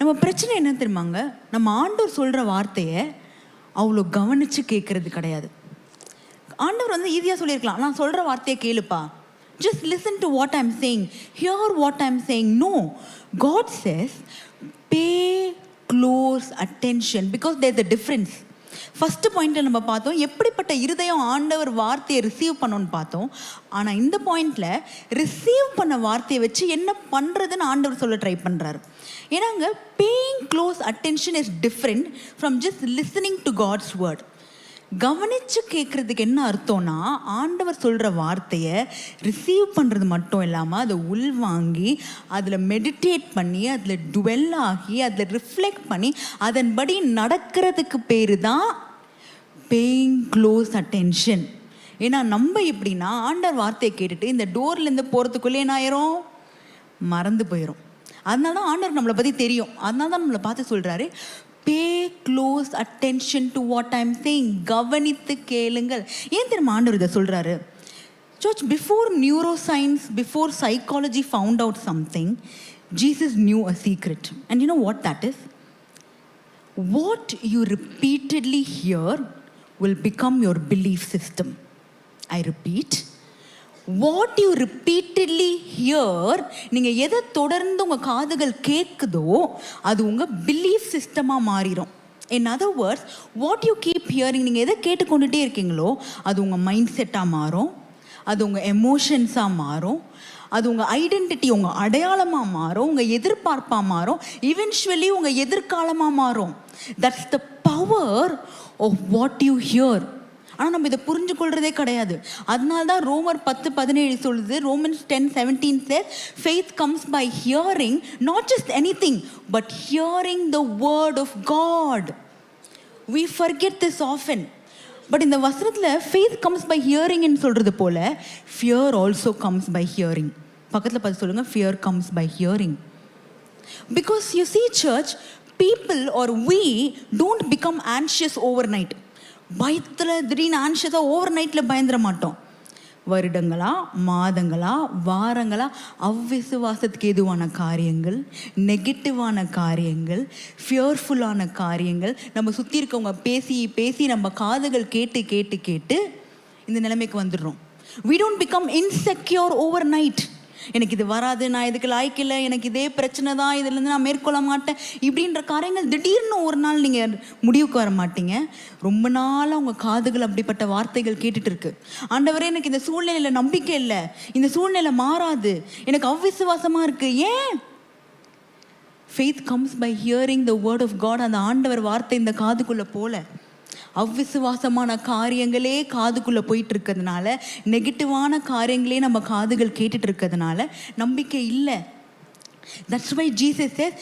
Speaker 3: நம்ம பிரச்சனை என்ன தெரியுமாங்க, நம்ம ஆண்டவர் சொல்ற வார்த்தையை அவ்வளோ கவனிச்சு கேட்கறது கிடையாது. ஆண்டவர் ஈஸியா சொல்லியிருக்கலாம், நான் சொல்ற வார்த்தையை கேளுப்பா, just listen to what I'm saying, hear what I'm saying. No, God says pay close attention because there's a difference. First பாயிண்ட்ல நம்ம பார்த்தோம் எப்படிப்பட்ட இருதயம் ஆண்டவர் வார்த்தையை ரிசீவ் பண்ணணும்னு பார்த்தோம். ஆனால் இந்த பாயிண்ட்ல ரிசீவ் பண்ண வார்த்தையை வச்சு என்ன பண்றதுன்னு ஆண்டவர் சொல்ல ட்ரை பண்றாரு. ஏன்னாங்க paying close attention is different from just listening to God's word. கவனிச்சு கேட்கறதுக்கு என்ன அர்த்தம்னா, ஆண்டவர் சொல்கிற வார்த்தையை ரிசீவ் பண்ணுறது மட்டும் இல்லாமல் அதை உள்வாங்கி அதில் மெடிடேட் பண்ணி அதில் டுவெல் ஆகி அதில் ரிஃப்ளெக்ட் பண்ணி அதன்படி நடக்கிறதுக்கு பேர் தான் பேயிங் க்ளோஸ் அட்டென்ஷன். ஏன்னா நம்ம எப்படின்னா ஆண்டவர் வார்த்தையை கேட்டுட்டு இந்த டோர்லேருந்து போகிறதுக்குள்ளே என்ன ஆயிரும், மறந்து போயிடும். அதனால தான் ஆண்டவர் நம்மளை பற்றி தெரியும். அதனால தான் நம்மளை பார்த்து சொல்கிறாரு, pay close attention to what I'm saying. கவனித்து கேளுங்கள். ஏன் தெரியுமா ஆண்டவர் இதை சொல்றாரு? Church, before neuroscience, before psychology found out something, Jesus knew a secret. And you know what that is? What you repeatedly hear will become your belief system. I repeat, what you repeatedly hear, நீங்கள் எதை தொடர்ந்து உங்கள் காதுகள் கேட்குதோ அது உங்கள் belief சிஸ்டமாக மாறிடும். In other words, what you keep hearing, நீங்கள் எதை கேட்டுக்கொண்டுட்டே இருக்கீங்களோ அது உங்கள் மைண்ட் செட்டாக மாறும், அது உங்கள் எமோஷன்ஸாக மாறும், அது உங்கள் ஐடென்டிட்டி, உங்கள் அடையாளமாக மாறும், உங்கள் எதிர்பார்ப்பாக மாறும், இவென்ச்சுவலி உங்கள் எதிர்காலமாக மாறும். That's the power of what you hear. ஆனால் நம்ம இதை புரிஞ்சு கொள்றதே கிடையாது. அதனால தான் ரோமர் 10:17 சொல்லுது, Romans 10:17 says faith comes by hearing not just anything but hearing the word of God. We forget this often. But இந்த வசனத்தில் faith comes by hearing ன்னு சொல்றது போல fear also comes by hearing. பக்கத்தில் பார்த்து சொல்லுங்க, fear comes by hearing. Because you see church, people or we don't become anxious overnight. பயத்தில் திடீர்னு ஆன்ஷியஸாக ஓவர் நைட்டில் பயந்துட மாட்டோம். வருடங்களா, மாதங்களா, வாரங்களா அவ்விசுவாசத்துக்கு எதுவான காரியங்கள், நெகட்டிவான காரியங்கள், ஃபியர்ஃபுல்லான காரியங்கள் நம்ம சுற்றி இருக்கவங்க பேசி பேசி நம்ம காதுகள் கேட்டு கேட்டு கேட்டு இந்த நிலைமைக்கு வந்துடுறோம். We don't become insecure overnight. எனக்கு இது வராது, நான் இதுக்கு லாய்க்கில்லை, எனக்கு இதே பிரச்சனை தான், இதுலேருந்து நான் மேற்கொள்ள மாட்டேன் இப்படின்ற காரியங்கள் திடீர்னு ஒரு நாள் நீங்கள் முடிவுக்கு வர மாட்டீங்க. ரொம்ப நாளாக உங்கள் காதுகள் அப்படிப்பட்ட வார்த்தைகள் கேட்டுட்டு இருக்கு. ஆண்டவரே, எனக்கு இந்த சூழ்நிலையில் நம்பிக்கை இல்லை, இந்த சூழ்நிலை மாறாது, எனக்கு அவ்விசுவாசமாக இருக்குது. ஏன்? Faith comes by hearing the word of God. அந்த ஆண்டவர் வார்த்தை இந்த காதுக்குள்ளே போல அவ்விசுவாசமான காரியங்களே காதுக்குள்ளே போயிட்டு இருக்கிறதுனால, நெகட்டிவான காரியங்களே நம்ம காதுகள் கேட்டுட்டு இருக்கிறதுனால நம்பிக்கை இல்லை. That's why Jesus says,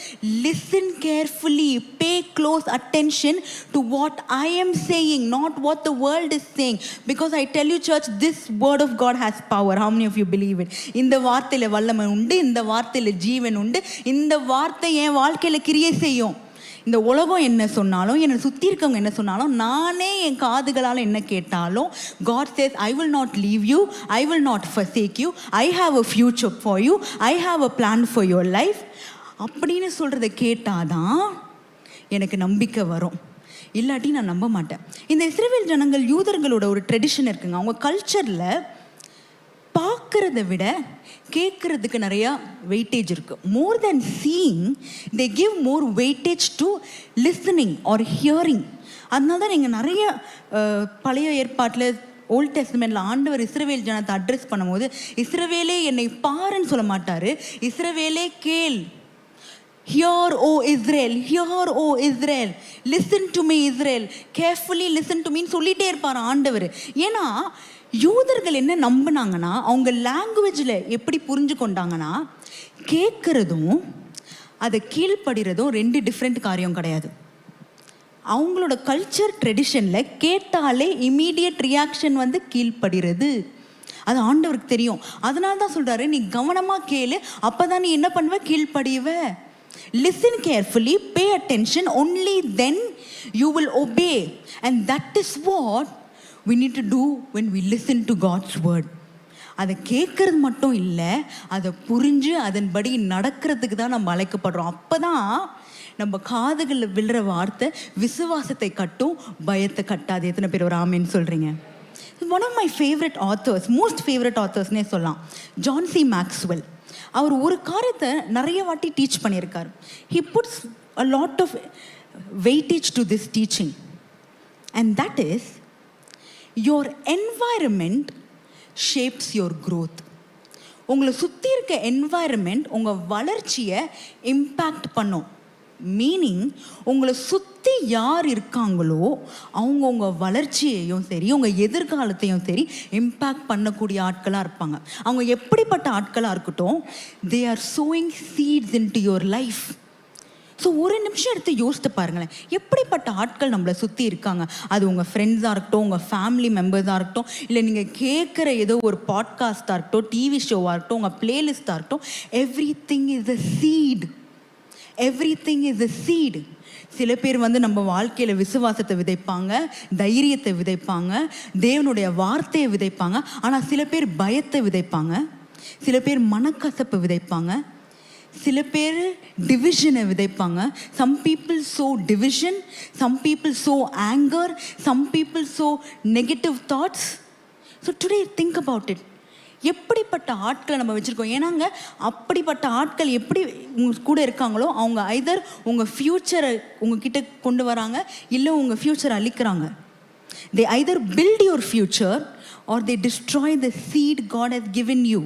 Speaker 3: listen carefully, pay close attention to what I am saying, not what the world is saying. Because I tell you church, this word of God has power. How many of you believe it? இந்த வார்த்தையில் வல்லமை உண்டு, இந்த வார்த்தையில் ஜீவன் உண்டு, இந்த வார்த்தை என் வாழ்க்கையில் கிரியை செய்யும். இந்த உலகம் என்ன சொன்னாலும், என்னை சுற்றி இருக்கவங்க என்ன சொன்னாலும், நானே என் காதுகளால் என்ன கேட்டாலும், God says, I will not leave you, I will not forsake you, I have a future for you, I have a plan for your life அப்படின்னு சொல்கிறத கேட்டாதான் எனக்கு நம்பிக்கை வரும். இல்லாட்டி நான் நம்ப மாட்டேன். இந்த இஸ்ரவேல் ஜனங்கள், யூதர்களோட ஒரு ட்ரெடிஷன் இருக்குங்க. அவங்க கல்ச்சரில் பார்க்குறத விட கேட்குறதுக்கு நிறையா வெயிட்டேஜ் இருக்குது. More then seeing, they give more weightage to listening or hearing. அதனால தான் நீங்கள் நிறைய பழைய ஏற்பாட்டில், ஓல்ட் டெஸ்டமெண்ட்டில் ஆண்டவர் இஸ்ரவேல் ஜனத்தை அட்ரஸ் பண்ணும்போது, இஸ்ரவேலே என்னை பாருன்னு சொல்ல மாட்டார், இஸ்ரவேலே கேள். Hear, O Israel, hear, O Israel, listen to me Israel, carefully listen to me சொல்லிட்டே இருப்பார் ஆண்டவர். ஏன்னா யூதர்கள் என்ன நம்பினாங்கன்னா, அவங்க லாங்குவேஜில் எப்படி புரிஞ்சு கொண்டாங்கன்னா, கேட்குறதும் அதை கீழ்ப்படுறதும் ரெண்டு டிஃப்ரெண்ட் காரியம் கிடையாது. அவங்களோட கல்ச்சர் ட்ரெடிஷனில் கேட்டாலே இமீடியட் ரியாக்ஷன் வந்து கீழ்ப்படுறது. அது ஆண்டவருக்கு தெரியும். அதனால தான் சொல்கிறாரு, நீ கவனமாக கேளு, அப்போ தான் நீ என்ன பண்ணுவ, கீழ்ப்படிவ. Listen carefully, pay attention, only then you will obey. And that is what we need to do when we listen to God's word. அதை கேட்கறது மட்டும் இல்லை, அதை புரிஞ்சு அதன்படி நடக்கிறதுக்கு தான் நம்ம அழைக்கப்படுறோம். அப்போ தான் நம்ம காதுகளில் விழுற வார்த்தை விசுவாசத்தை கட்டும், பயத்தை கட்டாது. எத்தனை பேர் ஒரு ஆமேன்னு சொல்கிறீங்க? One of my favourite authors, most favourite ஆத்தர்ஸ்னே சொல்லலாம், ஜான் சி மேக்ஸ்வெல். அவர் ஒரு காரியத்தை நிறைய வாட்டி டீச் பண்ணியிருக்கார். He puts a lot of weightage to this teaching, and that is, your environment shapes your growth. உங்களை சுற்றி இருக்க என்வாயர்மெண்ட் உங்கள் வளர்ச்சியை இம்பேக்ட் பண்ணும். மீனிங், உங்களை சுற்றி யார் இருக்காங்களோ அவங்க உங்கள் வளர்ச்சியையும் சரி, உங்கள் எதிர்காலத்தையும் சரி இம்பேக்ட் பண்ணக்கூடிய ஆட்களாக இருப்பாங்க. அவங்க எப்படிப்பட்ட ஆட்களாக இருக்கட்டும், they are sowing seeds in to your life. So ஒரு நிமிஷம் எடுத்து யோசித்து பாருங்களேன், எப்படிப்பட்ட ஆட்கள் நம்மளை சுற்றி இருக்காங்க. அது உங்கள் ஃப்ரெண்ட்ஸாக இருக்கட்டும், உங்கள் ஃபேமிலி மெம்பர்ஸாக இருக்கட்டும், இல்லை நீங்கள் கேட்குற ஏதோ ஒரு பாட்காஸ்ட்டாக இருக்கட்டும், டிவி ஷோவாக இருக்கட்டும், உங்கள் பிளேலிஸ்ட்டாக இருக்கட்டும், everything is a seed. Everything is a seed. சில பேர் வந்து நம்ம வாழ்க்கையில் விசுவாசத்தை விதைப்பாங்க, தைரியத்தை விதைப்பாங்க, தேவனுடைய வார்த்தையை விதைப்பாங்க. ஆனால் சில பேர் பயத்தை விதைப்பாங்க, சில பேர் மனக்கசப்பை விதைப்பாங்க, சில பேர் டிவிஷனை விதைப்பாங்க. Some people sow division, some people sow anger, some people sow negative thoughts. So today think about it. எப்படிப்பட்ட ஆட்களை நம்ம வச்சுருக்கோம். ஏன்னாங்க அப்படிப்பட்ட ஆட்கள் எப்படி உங்கள் கூட இருக்காங்களோ அவங்க ஐதர் உங்கள் ஃப்யூச்சரை உங்ககிட்ட கொண்டு வராங்க, இல்லை உங்கள் ஃப்யூச்சரை அழிக்கிறாங்க. They either build your future or they destroy the seed God has given you.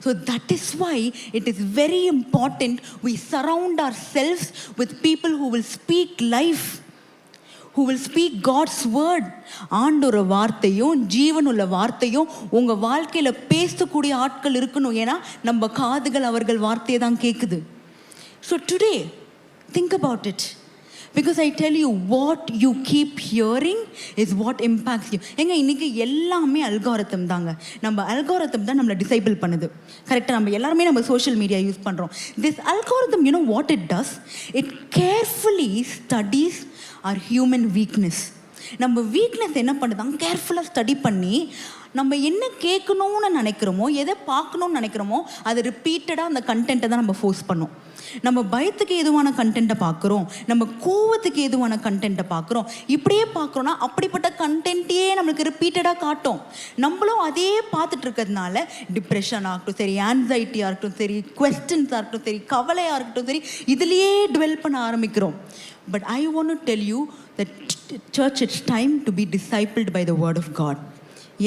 Speaker 3: So that is why it is very important we surround ourselves with people who will speak life, who will speak God's word. ஆண்டோர வார்த்தையும் ஜீவனுள்ள வார்த்தையும் உங்கள் வாழ்க்கையில் பேசக்கூடிய ஆட்கள் இருக்கணும். ஏன்னா நம்ம காதுகள் அவர்கள் வார்த்தையை தான் கேட்குது. So today think about it, because I tell you, what you keep hearing is what impacts you. எங்க இன்னைக்கு எல்லாமே அல்காரிதம் தாங்க. நம்ம அல்காரிதம் தான் நம்மளை டிசைபிள் பண்ணுது. கரெக்டாக நம்ம எல்லாருமே நம்ம சோஷியல் மீடியா யூஸ் பண்ணுறோம். This algorithm, you know what it does? It carefully studies our human weakness. நம்ம வீக்னஸ் என்ன பண்ணுதான் கேர்ஃபுல்லாக ஸ்டடி பண்ணி நம்ம என்ன கேட்கணும்னு நினைக்கிறோமோ, எதை பார்க்கணும்னு நினைக்கிறோமோ அதை ரிப்பீட்டடாக அந்த கண்டென்ட்டை தான் நம்ம ஃபோர்ஸ் பண்ணோம். நம்ம பயத்துக்கு எதுவான கண்டென்ட்டை பார்க்குறோம், நம்ம கோவத்துக்கு எதுவான கண்டென்ட்டை பார்க்குறோம். இப்படியே பார்க்குறோன்னா அப்படிப்பட்ட கண்டென்ட்டையே நம்மளுக்கு ரிப்பீட்டடாக காட்டும். நம்மளும் அதே பார்த்துட்டு இருக்கிறதுனால டிப்ரெஷன் ஆகட்டும் சரி, ஆன்சைட்டியாக இருக்கட்டும் சரி, குவெஸ்டன்ஸாக இருக்கட்டும் சரி, கவலையாக இருக்கட்டும் சரி, இதுலேயே டுவெல் பண்ண ஆரம்பிக்கிறோம். But I want to tell you that church, it's time to be discipled by the word of God.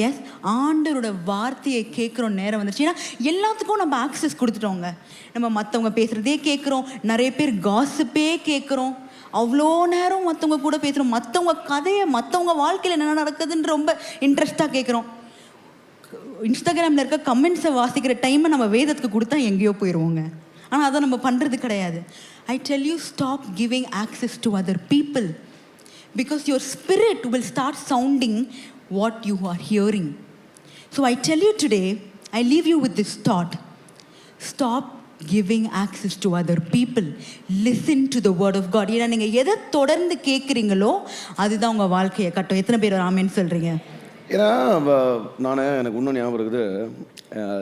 Speaker 3: Yes, ஆண்டவரோட வார்த்தையை கேட்குற நேரம் வந்துச்சு. ஏன்னா எல்லாத்துக்கும் நம்ம ஆக்சஸ் கொடுத்துட்டோங்க. நம்ம மற்றவங்க பேசுகிறதே கேட்குறோம், நிறைய பேர் காசிப்பே கேட்குறோம், அவ்வளோ நேரம் மற்றவங்க கூட பேசுகிறோம், மற்றவங்க கதையை, மற்றவங்க வாழ்க்கையில் என்ன நடக்குதுன்னு ரொம்ப இன்ட்ரெஸ்டாக கேட்குறோம். இன்ஸ்டாகிராமில் இருக்க கமெண்ட்ஸை வாசிக்கிற டைமை நம்ம வேதத்துக்கு கொடுத்தா எங்கேயோ போயிடுவோங்க. ஆனால் அதை நம்ம பண்ணுறது கிடையாது. I tell you, stop giving access to other people, because your spirit will start sounding what you are hearing. So I tell you today, I leave you with this thought: stop giving access to other people. Listen to the word of God. ஏன்னா நீங்கள் எதை தொடர்ந்து கேட்குறீங்களோ அதுதான் உங்கள் வாழ்க்கையை கட்டும். எத்தனை பேர் ஆமென் சொல்கிறீங்க?
Speaker 1: ஏன்னா எனக்கு இன்னும் ஞாபகம் இருக்குது,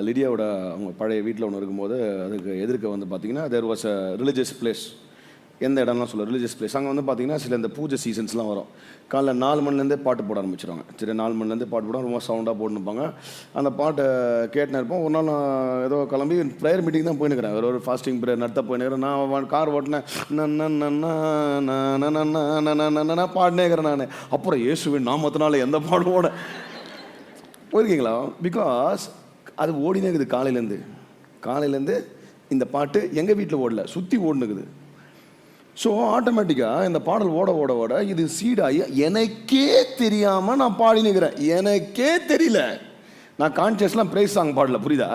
Speaker 1: லிடியாவோட அவங்க பழைய வீட்டில் ஒன்று இருக்கும்போது அதுக்கு எதிர்க்க வந்து பார்த்தீங்கன்னா there was a religious place. எந்த இடம்லாம் சொல்ல ரிலிஜியஸ் பிளேஸ். அங்கே வந்து பார்த்தீங்கன்னா சில இந்த பூஜை சீசன்ஸ்லாம் வரும். காலைல 4 மணிலேருந்தே பாட்டு போட ஆரம்பிச்சிடுவாங்க. சரி, 4 மணிலேருந்தே பாட்டு போட ரொம்ப சவுண்டாக போட்டுருப்பாங்க. அந்த பாட்டை கேட்டுன்னு இருப்போம். ஒரு நாள் நான் ஏதோ கிளம்பி ப்ரேயர் மீட்டிங் தான் போயினுக்கிறேன். ஒரு ஃபாஸ்டிங் ப்ரேயர் நடத்த போயினுக்கிறேன். நான் கார் ஓட்டினேன், பாடினே இருக்கிறேன் நான். அப்புறம் இயேசுவின் நாமத்தினால எந்த பாடும் ஓட போயிருக்கீங்களா? பிகாஸ் அது ஓடினே இருக்குது. காலையிலேருந்து இந்த பாட்டு எங்கள் வீட்டில் ஓடல, சுற்றி ஓடுனுக்குது. ஸோ ஆட்டோமேட்டிக்காக இந்த பாடல் ஓட இது சீடாகி எனக்கே தெரியாமல் நான் பாடினுக்கிறேன். எனக்கே தெரியல, நான் கான்சியஸ்லாம் ப்ரைஸ் சாங் பாடல, புரியுதா?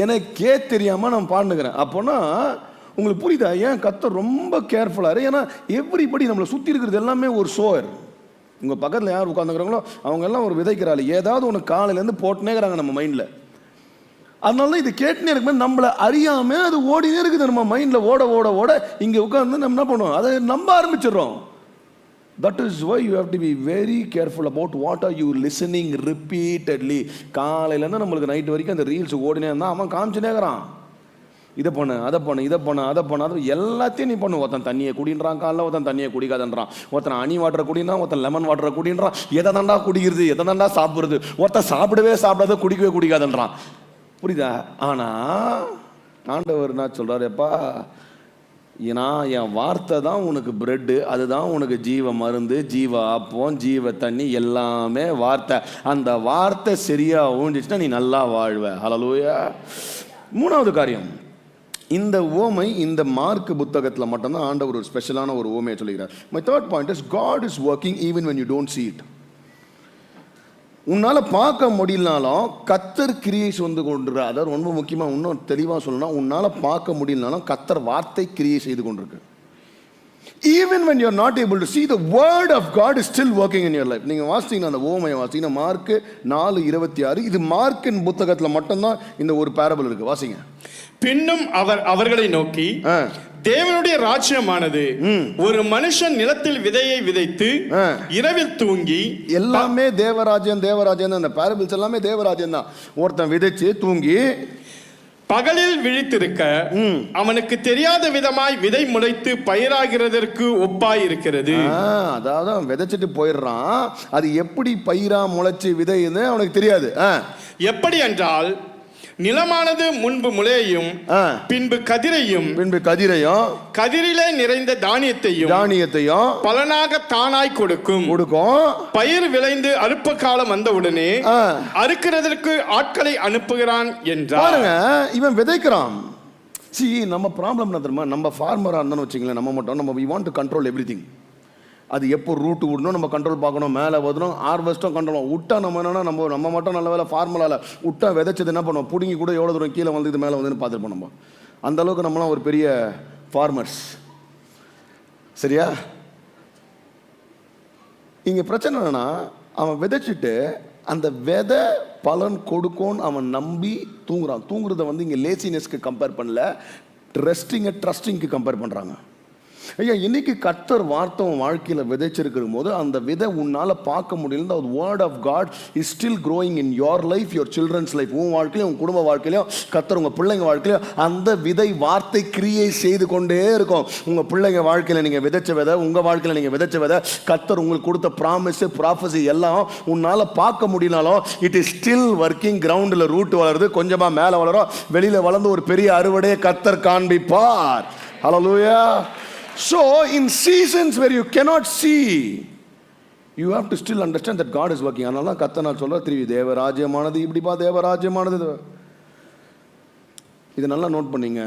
Speaker 1: எனக்கே தெரியாமல் நான் பாடினுக்கிறேன். அப்போனா உங்களுக்கு புரியுதா ஏன் கர்த்தர் ரொம்ப கேர்ஃபுல்லாக? ஏன்னா எவ்ரிபடி நம்மளை சுற்றி இருக்கிறது எல்லாமே ஒரு சோர். உங்கள் பக்கத்தில் யார் உட்காந்துக்கிறாங்களோ அவங்க எல்லாம் ஒரு விதைக்கிறாள். ஏதாவது ஒன்று காலையிலேருந்து போட்டுனேங்கிறாங்க நம்ம மைண்டில். அதனால தான் இது கேட்டுனே இருக்கும்போது நம்மளை அறியாமல் அது ஓடினே இருக்குது நம்ம மைண்டில். ஓட இங்கே உட்காந்து நம்ம என்ன பண்ணுவோம், அதை நம்ப ஆரம்பிச்சிடுறோம். That is why you have to be very careful about what are you listening repeatedly. காலையிலேருந்து நம்மளுக்கு நைட்டு வரைக்கும் அந்த ரீல்ஸ் ஓடினே இருந்தால் அவன் காமிச்சுனேக்கிறான். இதை பண்ணு, அதை பண்ணு, அது எல்லாத்தையும் நீ பண்ணு. ஒருத்தன் தண்ணியை குடின்றான் காலைல, ஒருத்தன் தண்ணியை குடிக்காதன்றான், ஒருத்தன் ஹனி வாட்டரை குடின்றான், ஒருத்தன் லெமன் வாட்டரை குடின்றான். எதை தாண்டா குடிக்கிறது, எதை தாண்டா சாப்பிடுறது? ஒருத்தன் சாப்பிடாத குடிக்கவே குடிக்காதன்றான், புரியுதா? ஆனால் ஆண்டவர் என்ன சொல்கிறார்? எப்பா, ஏன்னா என் வார்த்தை தான் உனக்கு பிரெட்டு, அதுதான் உனக்கு ஜீவ மருந்து, ஜீவ அப்பம், ஜீவ தண்ணி, எல்லாமே வார்த்தை. அந்த வார்த்தை சரியாக ஊஞ்சிச்சுன்னா நீ நல்லா வாழ்வ. ஹல்லேலூயா. 3வது காரியம், இந்த ஓமை இந்த மார்க் புத்தகத்தில் மட்டும்தான் ஆண்டவர் ஒரு ஸ்பெஷலான ஒரு ஓமையை சொல்லிக்கிறார். My third point is God is working even when you don't see it. உன்னால் பார்க்க முடியலனாலும் கர்த்தர் கிரியை வந்து கொண்டிருக்கிறார். அதாவது ரொம்ப முக்கியமாக இன்னும் தெளிவாக சொல்லணும்னா, உன்னால் பார்க்க முடியலனாலும் கர்த்தர் வார்த்தை கிரியை செய்து கொண்டிருக்கு. Even when you are not able to see, the word of God is still working in your life. நீங்கள் வாசித்தீங்கன்னா அந்த ஓமையை வாசித்தீங்கன்னா மார்க் 4:26, இது மார்க்கின் புத்தகத்தில் மட்டும்தான் இந்த ஒரு பேரபிள் இருக்கு. வாசிங்க.
Speaker 2: பின்னும் அவர் அவர்களை நோக்கி, தேவனுடைய ராஜ்யமானது ஒரு மனுஷன் நிலத்தில் விதையை விதைத்து இரவில் தூங்கி. எல்லாமே
Speaker 1: தேவராஜ்யம். அந்த பேரபிள்ஸ் எல்லாமே தேவராஜ்யம் தான். ஒருத்தன் விதைச்சு தூங்கி
Speaker 2: பகலில் விழித்திருக்க அவனுக்கு தெரியாத விதமாய் விதை முளைத்து பயிராகிறதற்கு ஒப்பாய் இருக்கிறது.
Speaker 1: அதாவது அவன் விதைச்சிட்டு போயிடுறான், அது எப்படி பயிரா முளைச்சு விதைன்னு அவனுக்கு தெரியாது.
Speaker 2: எப்படி என்றால், நிலமானது முன்பு முளையையும் பின்பு கதிரையும் கதிரிலே நிறைந்த தானியத்தையும் பலனாக தானாய் கொடுக்கும். பயிர் விளைந்து அறுப்பு காலம் வந்தவுடனே அறுக்கிறதற்கு ஆட்களை அனுப்புகிறான் என்றார்.
Speaker 1: இவன் விதைக்கிறான். நம்ம ப்ராப்ளம் என்ன தெரியுமா? நம்ம ஃபார்மரா இருந்தாலும் வச்சுங்களேன், நம்ம we want to control everything. அது எப்போ ரூட்டு விடணும் நம்ம கண்ட்ரோல் பார்க்கணும், மேலே வரணும், ஹார்வெஸ்ட்டும் கண்ட்ரோல். விட்டா நம்ம என்னன்னா நம்ம மட்டும் நல்ல வேலை ஃபார்முலாவில் விட்டா விதைச்சது என்ன பண்ணுவோம், பிடுங்கி கூட எவ்வளோ தூரம் கீழே வந்து இது மேலே வந்துன்னு பார்த்துருப்போம். நம்ம அந்த அளவுக்கு நம்மளாம் ஒரு பெரிய ஃபார்மர்ஸ். சரியா? இங்கே பிரச்சனை என்னன்னா, அவன் விதைச்சிட்டு அந்த விதை பலன் கொடுக்கும்னு அவன் நம்பி தூங்குறத வந்து இங்கே லேசினஸ்க்கு கம்பேர் பண்ணல, ட்ரஸ்டிங்க்கு கம்பேர் பண்ணுறாங்க. ஐயா, இன்னைக்கு கர்த்தர் வார்த்தை உன் வாழ்க்கையில் விதைச்சிருக்கும் போது அந்த விதை உன்னால் பார்க்க முடியல. Word of God is still growing in your life, your children's life. உன் வாழ்க்கையிலும் உன் குடும்ப வாழ்க்கையிலும் கர்த்தர் உங்கள் பிள்ளைங்க வாழ்க்கையிலும் அந்த விதை வார்த்தை கிரியை செய்து கொண்டே இருக்கும். உங்கள் பிள்ளைங்க வாழ்க்கையில் நீங்கள் விதைச்ச விதை, உங்கள் வாழ்க்கையில் நீங்கள் விதைச்ச விதை, கர்த்தர் உங்களுக்கு கொடுத்த ப்ராமிஸ் ப்ராஃபஸி எல்லாம் உன்னால் பார்க்க முடியினாலும் இட் இஸ் ஸ்டில் ஒர்க்கிங். கிரவுண்டில் ரூட் வளருது, கொஞ்சமாக மேலே வளரும், வெளியில் வளர்ந்து ஒரு பெரிய அறுவடையை கர்த்தர் காண்பிப்பார். ஹல்லேலூயா. So in seasons where you cannot see, you have to still understand that God is working. அதனால தான் கர்த்தர் நான் சொல்ற திருவி தேவராஜ்யமானது இப்படிப்பா, தேவராஜ்யமானது. இதை நல்லா நோட் பண்ணீங்க.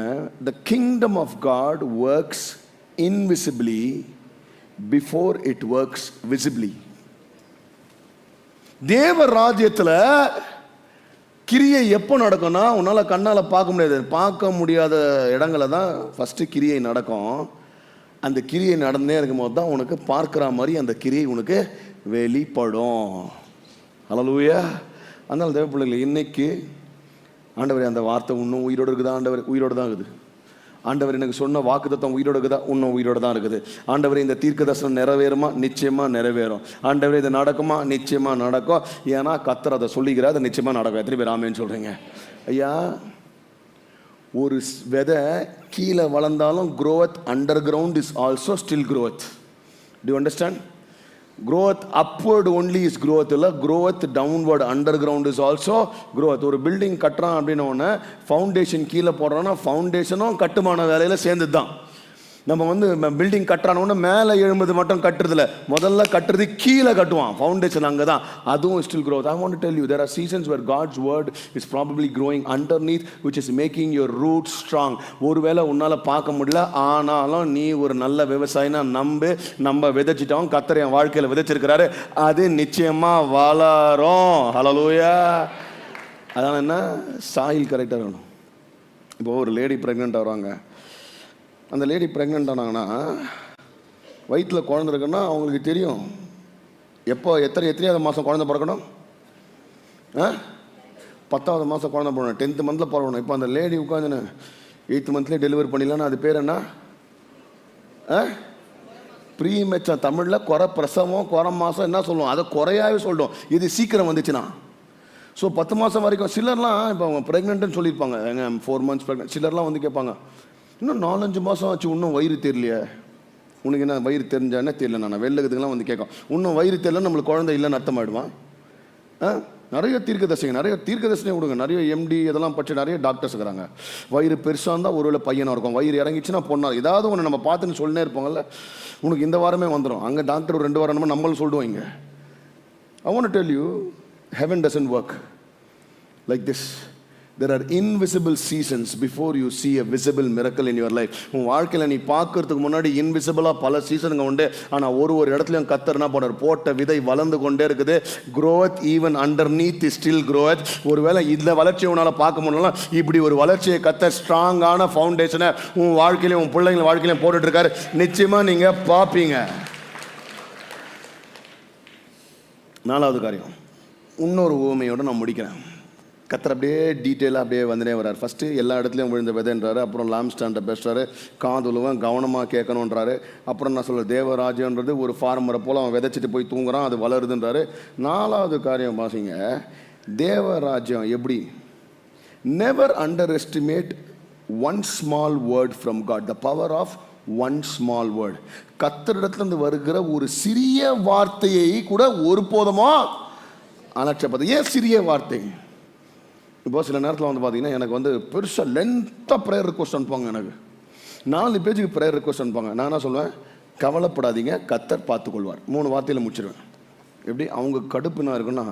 Speaker 1: The kingdom of God works invisibly before it works visibly. தேவராஜ்யத்தில் கிரியை எப்போ நடக்கும்னா உன்னால் கண்ணால் பார்க்க முடியாது. பார்க்க முடியாத இடங்களில் தான் ஃபஸ்ட்டு கிரியை நடக்கும். அந்த கிரியை நடந்தே இருக்கும்போது தான் உனக்கு பார்க்குற மாதிரி அந்த கிரியை உனக்கு வெளிப்படும். ஹல்லேலூயா. அதனால் தேவ பிள்ளைகள், இன்னைக்கு ஆண்டவரே அந்த வார்த்தை இன்னும் உயிரோடு இருக்குதா? ஆண்டவர் உயிரோடு தான் இருக்குது. ஆண்டவர் எனக்கு சொன்ன வாக்குத்தத்தம் உயிரோடு இருக்குதா? இன்னும் உயிரோடு தான் இருக்குது. ஆண்டவரே இந்த தீர்க்க தரிசனம் நிறைவேறுமா? நிச்சயமாக நிறைவேறும். ஆண்டவரே இது நடக்குமா? நிச்சயமாக நடக்கும். ஏன்னா கர்த்தர் அதை சொல்லிக்கிறார், அது நிச்சயமாக நடக்கும். எத்தனை பேர் ஆமேன்னு சொல்கிறீங்க? ஐயா, ஒரு விதை கீழே வளர்ந்தாலும் growth underground is also still growth. Do you understand? Growth upward only is growth இல்லை, growth downward underground is also growth. ஒரு பில்டிங் கட்டுறான் அப்படின்னோடனே ஃபவுண்டேஷன் கீழே போடுறோன்னா ஃபவுண்டேஷனும் கட்டுமான வேலையில் சேர்ந்தது தான். நம்ம பில்டிங் கட்டுறானோன்னு மேலே எழும்பது மட்டும் கட்டுறதில்ல, முதல்ல கட்டுறது கீழே கட்டுவான், ஃபவுண்டேஷன் அங்கே தான். அதுவும் still growth. I want to tell you, there are seasons where God's word is probably growing underneath, which is making your roots strong. ஒருவேளை உன்னால் பார்க்க முடியல, ஆனாலும் நீ ஒரு நல்ல விவசாயினா நம்ம விதைச்சிட்டோம், கர்த்தர் என் வாழ்க்கையில் விதைச்சிருக்கிறாரு, அது நிச்சயமாக வளரும். ஹல்லேலூயா. அதான் என்ன, சாயில் கரெக்டாக இருக்கணும். இப்போ ஒரு லேடி ப்ரெக்னென்ட் ஆகிறாங்க. அந்த லேடி ப்ரெக்னென்ட் ஆனாங்கன்னா வயிற்றில் குழந்தை இருக்குன்னா அவங்களுக்கு தெரியும் எப்போ எத்தனையாவது மாதம் குழந்தை பிறக்கணும். 10வது மாதம் குழந்தை பிறக்கணும், 10th மந்தில் பிறக்கணும். இப்போ அந்த லேடி உட்காந்துன்னு 8th மந்த்லேயே டெலிவரி பண்ணிடலான்னு அது பேர் என்ன? ப்ரீமெச்சர். தமிழில் குறை பிரசவம், குறை மாதம் என்ன சொல்லுவோம், அதை குறையாவே சொல்லிட்டோம். இது சீக்கிரம் வந்துச்சுன்னா. ஸோ 10 மாதம் வரைக்கும் சிலர்லாம் இப்போ அவங்க ப்ரெக்னென்ட்னு சொல்லியிருப்பாங்க, எங்க 4 months ப்ரெக்னென்ட். சிலர்லாம் வந்து கேட்பாங்க, இன்னும் 4-5 மாதம் ஆச்சு, இன்னும் வயிறு தெரியலையே, உனக்கு என்ன வயிறு தெரிஞ்சானே தெரியல. நான் வெள்ளத்துக்குலாம் வந்து கேட்கும், இன்னும் வயிறு தெரியல, நம்மளுக்கு குழந்தை இல்லைன்னு அர்த்தமாயிடுவான். நிறைய தீர்க்கதரிசனம் கொடுங்க. நிறைய எம்டி இதெல்லாம் படிச்சு நிறைய டாக்டர்ஸ் இருக்கிறாங்க. வயிறு பெருசாக இருந்தால் ஒருவேளை பையனாக இருக்கும், வயிறு இறங்கிச்சுன்னா பொண்ணா, ஏதாவது ஒன்று நம்ம பார்த்துன்னு சொல்லினே இருப்பாங்கல்ல. உனக்கு இந்த வாரமே வந்துடும், அங்கே டாக்டர் ஒரு 2 வாரம் நம்ம நம்மளும் சொல்லிடுவோம். இங்கே I want to tell you, heaven doesn't work like this. There are invisible seasons before you see a visible miracle in your life. உன் வாழ்க்கையில் நீ பார்க்கறதுக்கு முன்னாடி இன்விசிபிளாக பல சீசனுங்க உண்டு. ஆனால் ஒரு இடத்துலையும் கர்த்தர் என்ன பண்ணுறார், போட்ட விதை வளர்ந்து கொண்டே இருக்குது. growth even underneath is still growth. ஒருவேளை இந்த வளர்ச்சியை உன்னால் பார்க்க முடியலாம், இப்படி ஒரு வளர்ச்சியை கர்த்தர் ஸ்ட்ராங்கான ஃபவுண்டேஷனை உன் வாழ்க்கையிலையும் உன் பிள்ளைங்க வாழ்க்கையிலையும் போட்டுட்ருக்காரு. நிச்சயமாக நீங்கள் பார்ப்பீங்க. 4வது காரியம், இன்னொரு ஊமையோடு நான் முடிக்கிறேன். கர்த்தர் அப்படியே டீட்டெயிலாக அப்படியே வந்துனே வர்றார். ஃபஸ்ட்டு எல்லா இடத்துலையும் விழுந்த விதைன்றாரு, அப்புறம் லாம் ஸ்டாண்டை பேசுகிறாரு, காதுலுவன் கவனமாக கேட்கணுன்றாரு. அப்புறம் நான் சொல்ல தேவராஜ்யன்றது ஒரு ஃபார்மரை போல் அவன் விதைச்சிட்டு போய் தூங்குறான், அது வளருதுன்றாரு. 4வது காரியம் பாசிங்க, தேவராஜ்யம் எப்படி? Never underestimate one small word from God, the power of one small word. கர்த்தரிடத்துலேருந்து வருகிற ஒரு சிறிய வார்த்தையை கூட ஒருபோதுமா அலட்சியப்படுது. ஏன் சிறிய வார்த்தை? இப்போ சில நேரத்தில் வந்து பார்த்தீங்கன்னா எனக்கு வந்து பெருசாக லென்த்தாக ப்ரேயர் ரிக்வஸ்ட் அனுப்புவாங்க. எனக்கு 4 பேஜுக்கு ப்ரேயர் ரிக்வஸ்ட் அனுப்புவாங்க. நான் என்ன சொல்லுவேன், கவலைப்படாதீங்க, கர்த்தர் பார்த்துக்கொள்வார். 3 வார்த்தையில் முடிச்சிடுவேன். எப்படி அவங்க கடுப்புனா இருக்குன்னா,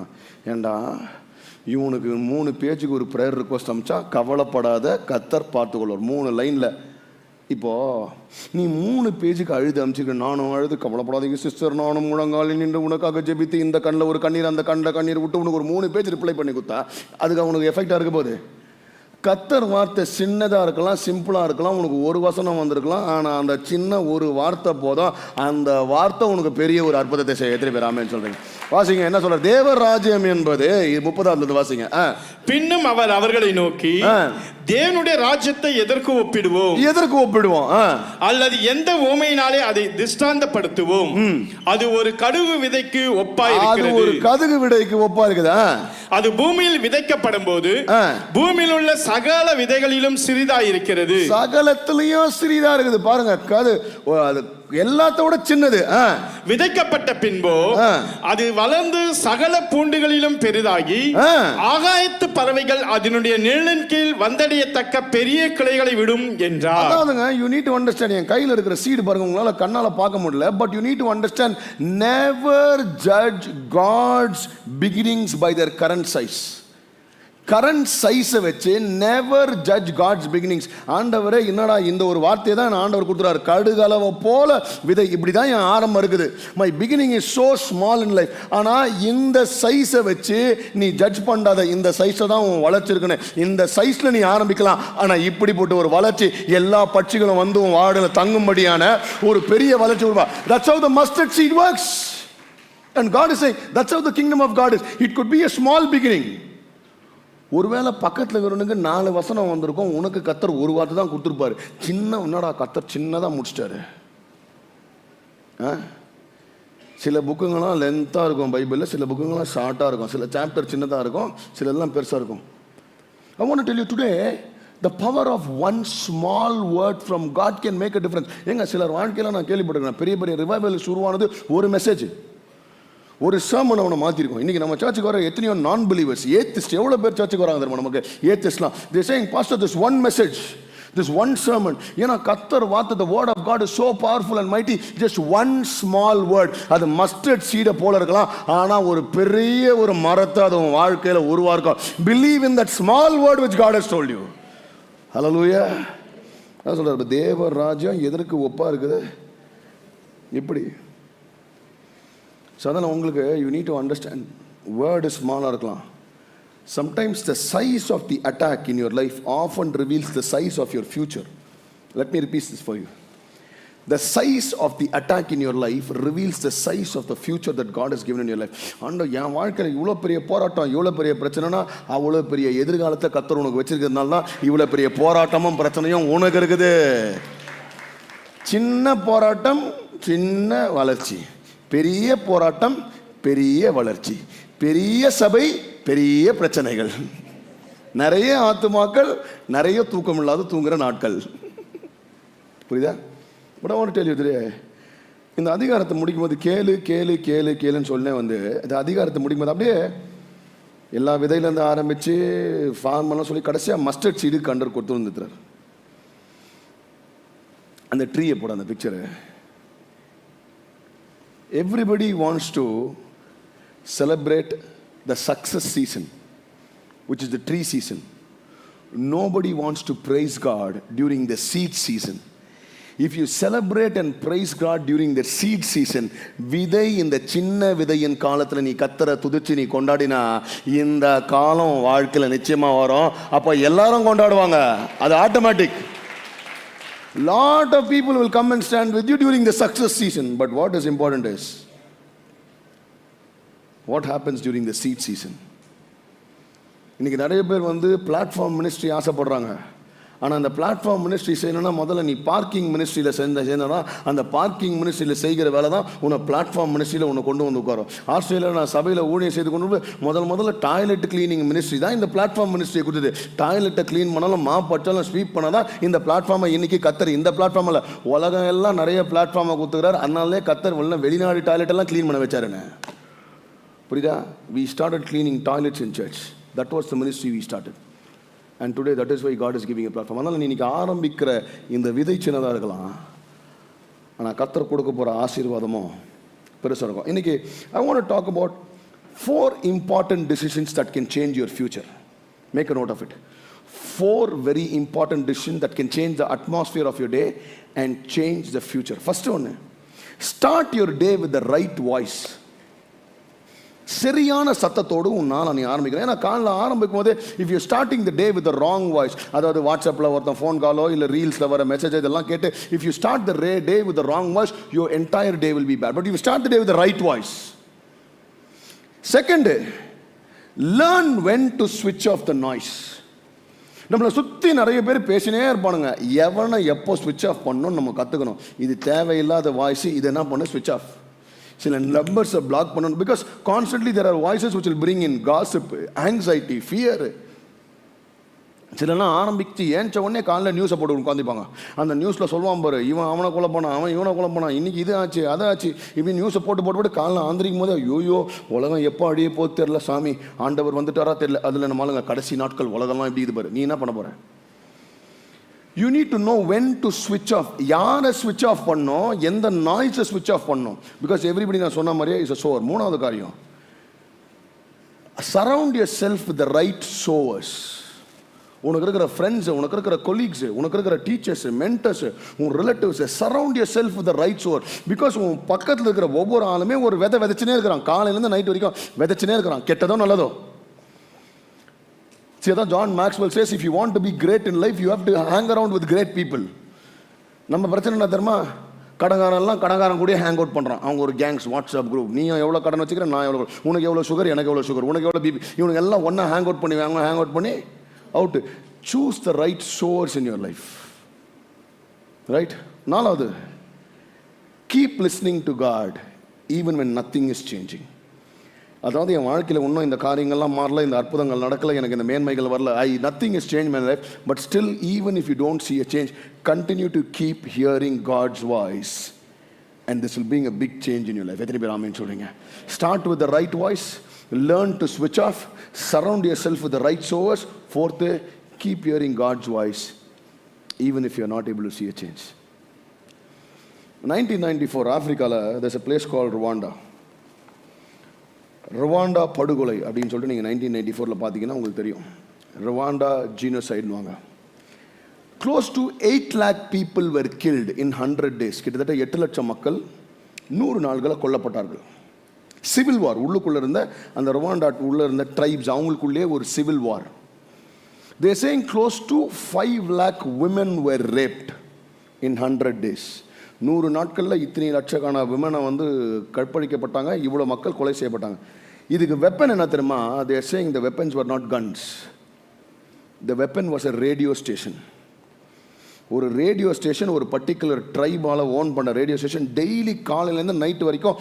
Speaker 1: ஏண்டா இவனுக்கு 3 பேஜுக்கு ஒரு ப்ரேயர் ரிக்வஸ்ட் அனுப்பிச்சா கவலைப்படாத, கர்த்தர் பார்த்துக்கொள்வார். 3 லைனில். இப்போது நீ 3 பேஜுக்கு அழுது அனுப்பிச்சிக்க, நானும் அழுது கவலைப்படாதீங்க சிஸ்டர், நானும் முழங்காலில் நின்று உனக்காக ஜெபித்து இந்த கண்ணில் ஒரு கண்ணீர் அந்த கண்ணில் கண்ணீர் விட்டு உனக்கு ஒரு 3 பேஜ் ரிப்ளை பண்ணி கொடுத்தா அதுக்கு அவனுக்கு எஃபெக்டாக இருக்க போகுது. கர்த்தர் வார்த்தை சின்னதாக இருக்கலாம், சிம்பிளாக இருக்கலாம், உனக்கு ஒரு வசனம் வந்திருக்கலாம், ஆனால் அந்த சின்ன ஒரு வார்த்தை போதும், அந்த வார்த்தை உனக்கு பெரிய ஒரு அற்புதத்தை செய்ய. எத்தனை பேர் ஆமென் சொல்கிறீங்க? வாசிங்க, என்ன சொல்ற? தேவராஜ்யம் என்பது 30வது வாசிங்க.
Speaker 2: பின்னும் அவர் அவர்களை நோக்கி, தேவனுடைய ராஜ்யத்தை எதற்கு ஒப்பிடுவோம் அல்லது எந்த உவமையினாலே அதை திஷ்டாந்தப்படுத்துவோம்? அது ஒரு கடுகு விதைக்கு ஒப்பாயிருக்கிறது. அது பூமியில் விதைக்கப்படும் போது பூமியில் உள்ள சகல விதைகளிலும் சிறிதா இருக்கிறது.
Speaker 1: சகலத்திலையும் சிறிதா இருக்குது. பாருங்க, அது எல்லாத்தோட சின்னது.
Speaker 2: விதைக்கப்பட்ட பின்போ அது வளர்ந்து சகல பூண்டுகளிலும் பெரிதாகி ஆகாயத்து பறவைகள் அதனுடைய நிழலின் கீழ் வந்தடையத்தக்க பெரிய கிளைகளை விடும் என்றார்.
Speaker 1: அதாவதுங்க, you need to understand. என் கையில் இருக்கிற சீடு பாருங்க, உங்களால கண்ணால பார்க்க முடியல. But you need to understand, never judge God's beginnings by their current size. Current சைஸை வச்சு நெவர் ஜட்ஜ் காட்ஸ் பிகினிங்ஸ். ஆண்டவரே, என்னடா இந்த ஒரு வார்த்தையை தான் ஆண்டவர் கொடுத்துறாரு, கடுகளவை போல விதை, இப்படி தான் என் ஆரம்பம் இருக்குது. My beginning is so small in life. ஆனால் இந்த சைஸை வச்சு நீ ஜட்ஜ் பண்ணாத, இந்த சைஸை தான் உன் வளர்ச்சி இருக்குன்னு. இந்த சைஸில் நீ ஆரம்பிக்கலாம், ஆனால் இப்படி போட்டு ஒரு வளர்ச்சி, எல்லா பட்சிகளும் வந்து உன் வார்டில் தங்கும்படியான ஒரு பெரிய வளர்ச்சி உருவா. That's how the mustard seed works. And God is saying, that's how the kingdom of God is. It could be a small beginning. ஒருவேளை பக்கத்தில் இருக்கிறவனுக்கு 4 வசனம் வந்திருக்கும், உனக்கு கத்தர் ஒரு வார்த்தை தான் கொடுத்துருப்பாரு. என்னடா கத்தர் சின்னதாக முடிச்சிட்டாரு. சில புக்குங்கெல்லாம் லென்த்தாக இருக்கும் பைபிளில், சில புக்குங்கெல்லாம் ஷார்ட்டாக இருக்கும், சில சாப்டர் சின்னதாக இருக்கும், சில எல்லாம் பெருசாக இருக்கும். I want to tell you today, the power of one small word from God can make a difference. சிலர் வாழ்க்கையில் நான் கேள்விப்பட்டிருக்கேன், பெரிய பெரிய ரிவைவல் உருவானது ஒரு மெசேஜ், ஒரு சர்மன் அவனை மாற்றிருக்கோம். இன்னைக்கு நம்ம சர்ச்சுக்கு வர எத்தனையோ நான் பிலீவர்ஸ், ஏத்திஸ்ட், எவ்வளோ பேர் சர்ச்சுக்கு வராங்க தெரியுமா? நமக்கு ஏத்திஸ்ட்லாம் they saying, pastor, this one message, this one sermon. ஏன்னா கர்த்தர் வார்த்தை, the word of God is so powerful and mighty. Just one small word, அது மஸ்டர்ட் சீடை போல இருக்கலாம், ஆனால் ஒரு பெரிய ஒரு மரத்தை அது உன் வாழ்க்கையில் உருவாக்கும். Believe in that small word which God has told you. Hallelujah. அதான் சொல்றாரு, தேவ ராஜ்யம் எதற்கு ஒப்பா இருக்குது இப்படி. ஸோ அதனால் உங்களுக்கு you need to understand, word is ஸ்மாலாக இருக்கலாம். Sometimes the size of the attack in your life often reveals the size of your future. Let me repeat this for you. The size of the attack in your life reveals the size of the future that God has given in your life. ஆண்டவர், என் வாழ்க்கையில் இவ்வளோ பெரிய போராட்டம், இவ்வளோ பெரிய பிரச்சனைனா அவ்வளோ பெரிய எதிர்காலத்தை கர்த்தர் உனக்கு வச்சிருக்கிறதுனால தான் இவ்வளோ பெரிய போராட்டமும் பிரச்சனையும் உனக்கு இருக்குது. சின்ன போராட்டம் சின்ன வளர்ச்சி, பெரிய போராட்டம் பெரிய வளர்ச்சி, பெரிய சபை பெரிய பிரச்சனைகள், நிறைய ஆத்துமாக்கள் நிறைய தூக்கம் இல்லாத தூங்குற நாட்கள். புரியுதா? But I want to tell you today, இந்த அதிகாரத்தை முடிக்கும் போது கேளு கேளு கேளு கேளுன்னு சொன்னே வந்து இந்த அதிகாரத்தை முடிக்கும் போது அப்படியே எல்லா விதையிலேருந்து ஆரம்பித்து ஃபார்மெல்லாம் சொல்லி கடைசியாக மஸ்டர்ட் சீடு கண்டர் கொடுத்து வந்துட்டுறாரு. அந்த ட்ரீயை போட அந்த picture. Everybody wants to celebrate the success season, which is the tree season. Nobody wants to praise God during the seed season. If you celebrate and praise God during the seed season, விதை, இந்த சின்ன விதையின் காலத்தில் நீ கத்தரை துதிச்சு நீ கொண்டாடினா இந்த காலம் வாழ்க்கையில் நிச்சயமா வரும். அப்போ எல்லாரும் கொண்டாடுவாங்க, அது automatic. Lot of people will come and stand with you during the success season, but what is important is what happens during the seed season. இன்னைக்கு நிறைய பேர் வந்து பிளாட்ஃபார்ம் மினிஸ்ட்ரி ஆசைப்படுறாங்க. ஆனால் அந்த பிளாட்ஃபார்ம் மினிஸ்ட்ரி செய்யணும்னா முதல்ல நீ பார்க்கிங் மினிஸ்ட்ரியில் சேர்ந்தா அந்த பார்க்கிங் மினிஸ்ட்ரியில் செய்கிற வேலை தான் உன்னை பிளாட்ஃபார்ம் மினிஸ்ட்ரியில் உன்னை கொண்டு வந்து உட்காரும். ஆஸ்திரேலியாவில் நான் சபையில் ஊழியம் செய்து கொண்டு முதல்ல டாய்லெட் கிளீனிங் மினிஸ்ட்ரி தான் இந்த பிளாட்ஃபார்ம் மினிஸ்ட்ரியை கொடுத்தது. டாய்லெட்டை க்ளீன் பண்ணாலும் மாப்பட்டாலும் ஸ்வீப் பண்ணால் தான் இந்த பிளாட்ஃபார்மை இன்றைக்கி கத்தர், இந்த பிளாட்ஃபார்மில் உலகம் எல்லாம் நிறைய பிளாட்ஃபார்மை கொடுத்துக்கிறார். அதனாலே கத்தர் வெளிநாடு டாய்லெட்டெல்லாம் க்ளீன் பண்ண வச்சாருன்னு. புரியுதா? we started cleaning toilets in church. That was the ministry we started. And today that is why God is giving a platform. அதனால் நீ இன்னைக்கு ஆரம்பிக்கிற இந்த விதை சின்னதாக இருக்கலாம், ஆனால் கர்த்தர் கொடுக்க போகிற ஆசீர்வாதமும் பெருசாக இருக்கும். இன்னைக்கு I want to talk about 4 important decisions that can change your future. Make a note of it. 4 very important decisions that can change the atmosphere of your day and change the future. First one, start your day with the right voice. சரியான சத்தத்தோடு உன் நாள் நீ ஆரம்பிக்கிறேன். ஏன்னா காலையில் ஆரம்பிக்கும் போதே if you starting the day with wrong voice, அதாவது வாட்ஸ்அப்பில் ஒருத்தன் ஃபோன் காலோ இல்லை ரீல்ஸில் வர மெசேஜ் இதெல்லாம் கேட்டு if you start the day with wrong voice, your entire day will be bad. But you start the day with right voice. Second, learn when to ஸ்விட்ச் off the noise. நம்மளை சுற்றி நிறைய பேர் பேசினே இருப்பானுங்க. எவனை எப்போ ஸ்விட்ச் ஆஃப் பண்ணணும்னு நம்ம கற்றுக்கணும். இது தேவையில்லாத வாய்ஸ், இது என்ன பண்ண ஸ்விட்ச் ஆஃப். சில நம்பர்ஸை பிளாக் பண்ணணும். Because constantly there are voices which will bring in gossip, anxiety, fear. சிலலாம் ஆரம்பிச்சு ஏன்ச்ச உடனே காலையில் நியூஸை போட்டு உட்காந்துப்பாங்க. அந்த நியூஸில் சொல்லுவான் பாரு, இவன் அவனை கொலை பண்ணான், அவன் இவனை கொலை பண்ணான், இன்னைக்கு இது ஆச்சு அதை ஆச்சு, இப்படி நியூஸை போட்டு காலையில் ஆந்திரிக்கும் போது ஐயோ உலகம் எப்போ அடியே போது தெரில சாமி, ஆண்டவர் வந்துட்டாரா தெரில. அதில் நம்மளுங்க கடைசி நாட்கள் உலகம்லாம் எப்படி இது பாரு. நீ என்ன பண்ண போற? You need to know when to ஸ்விட்ச் ஆஃப். யாரை ஸ்விட்ச் ஆஃப் பண்ணோம், எந்த நாய்ஸை ஸ்விட்ச் ஆஃப் பண்ணோம். பிகாஸ் எவ்ரிபடி நான் சொன்ன மாதிரியே இஸ் அ சோவர். மூணாவது காரியம், surround yourself with the right sowers. உனக்கு இருக்கிற ஃப்ரெண்ட்ஸு, உனக்கு இருக்கிற கொலீக்ஸு, உனக்கு இருக்கிற டீச்சர்ஸு, மென்டர்ஸு, உன் relatives, surround yourself with the right shower. Because உன் பக்கத்தில் இருக்கிற ஒவ்வொரு ஆளுமே ஒரு விதைச்சுனே இருக்கிறான். காலையிலேருந்து நைட் வரைக்கும் விதைச்சுனே இருக்கிறான், கெட்டதோ நல்லதோ. See, that John Maxwell says, if you want to be great in life, you have to hang around with great people. நம்ம பிரச்சனை என்ன தெரியுமா? கடங்காரன் கூட ஹேங் அவுட் பண்ணுறான். அவங்க ஒரு கேங்ஸ் வாட்ஸ்அப் குரூப். நீ எவ்வளோ கடன் வச்சுக்கிற, நான் எவ்வளோ, உனக்கு எவ்வளோ சுகர், எனக்கு எவ்வளோ சுகர், உனக்கு எவ்வளோ பிபி, இவனுக்கு எல்லாம் ஒன்றா ஹேங் அவுட் பண்ணி ஹேங் அவுட் பண்ணி out. Choose the right source in your life. Right. நாலாவது, keep listening to God even when nothing is changing. அதாவது என் வாழ்க்கையில் இன்னும் இந்த காரியங்கள்லாம் மாறல, இந்த அற்புதங்கள் நடக்கலை, எனக்கு இந்த மேன்மைகள் வரல, nothing has changed my life, but still even if you don't see a change, continue to keep hearing God's voice and this will bring a big change in your life. எத்தனை பேர் ஆமென் சொல்றீங்க? Start with the right voice, learn to switch off, surround yourself with the right source. Fourth, keep hearing God's voice even if you're not able to see a change. 1994 ஆப்பிரிக்காவில் there's a place called Rwanda. Rwanda படுகொலை அப்படின்னு சொல்லிட்டு நீங்கள் 1994 பார்த்தீங்கன்னா உங்களுக்கு தெரியும். Rwanda ஜீனோசைடுவாங்க. Close to 8 lakh people were killed in 100 days. கிட்டத்தட்ட 8 லட்சம் மக்கள் 100 நாள்களை கொல்லப்பட்டார்கள். Civil war. உள்ளுக்குள்ளே இருந்த அந்த ருவாண்டா உள்ளே இருந்த ட்ரைப்ஸ், அவங்களுக்குள்ளே ஒரு civil war. They are saying close to 5 lakh women were raped in 100 days. 100 நாட்களில் இத்தனை லட்சக்கான விமனை கற்பழிக்கப்பட்டாங்க, இவ்வளோ மக்கள் கொலை செய்யப்பட்டாங்க. இதுக்கு வெப்பன் என்ன தெரியுமா? they are saying the weapons were not guns. the weapon was a radio station. ஒரு ரேடியோ ஸ்டேஷன், ஒரு பர்டிகுலர் ட்ரைபால் ஓன் பண்ண ரேடியோ ஸ்டேஷன் டெய்லி காலையிலேருந்து நைட்டு வரைக்கும்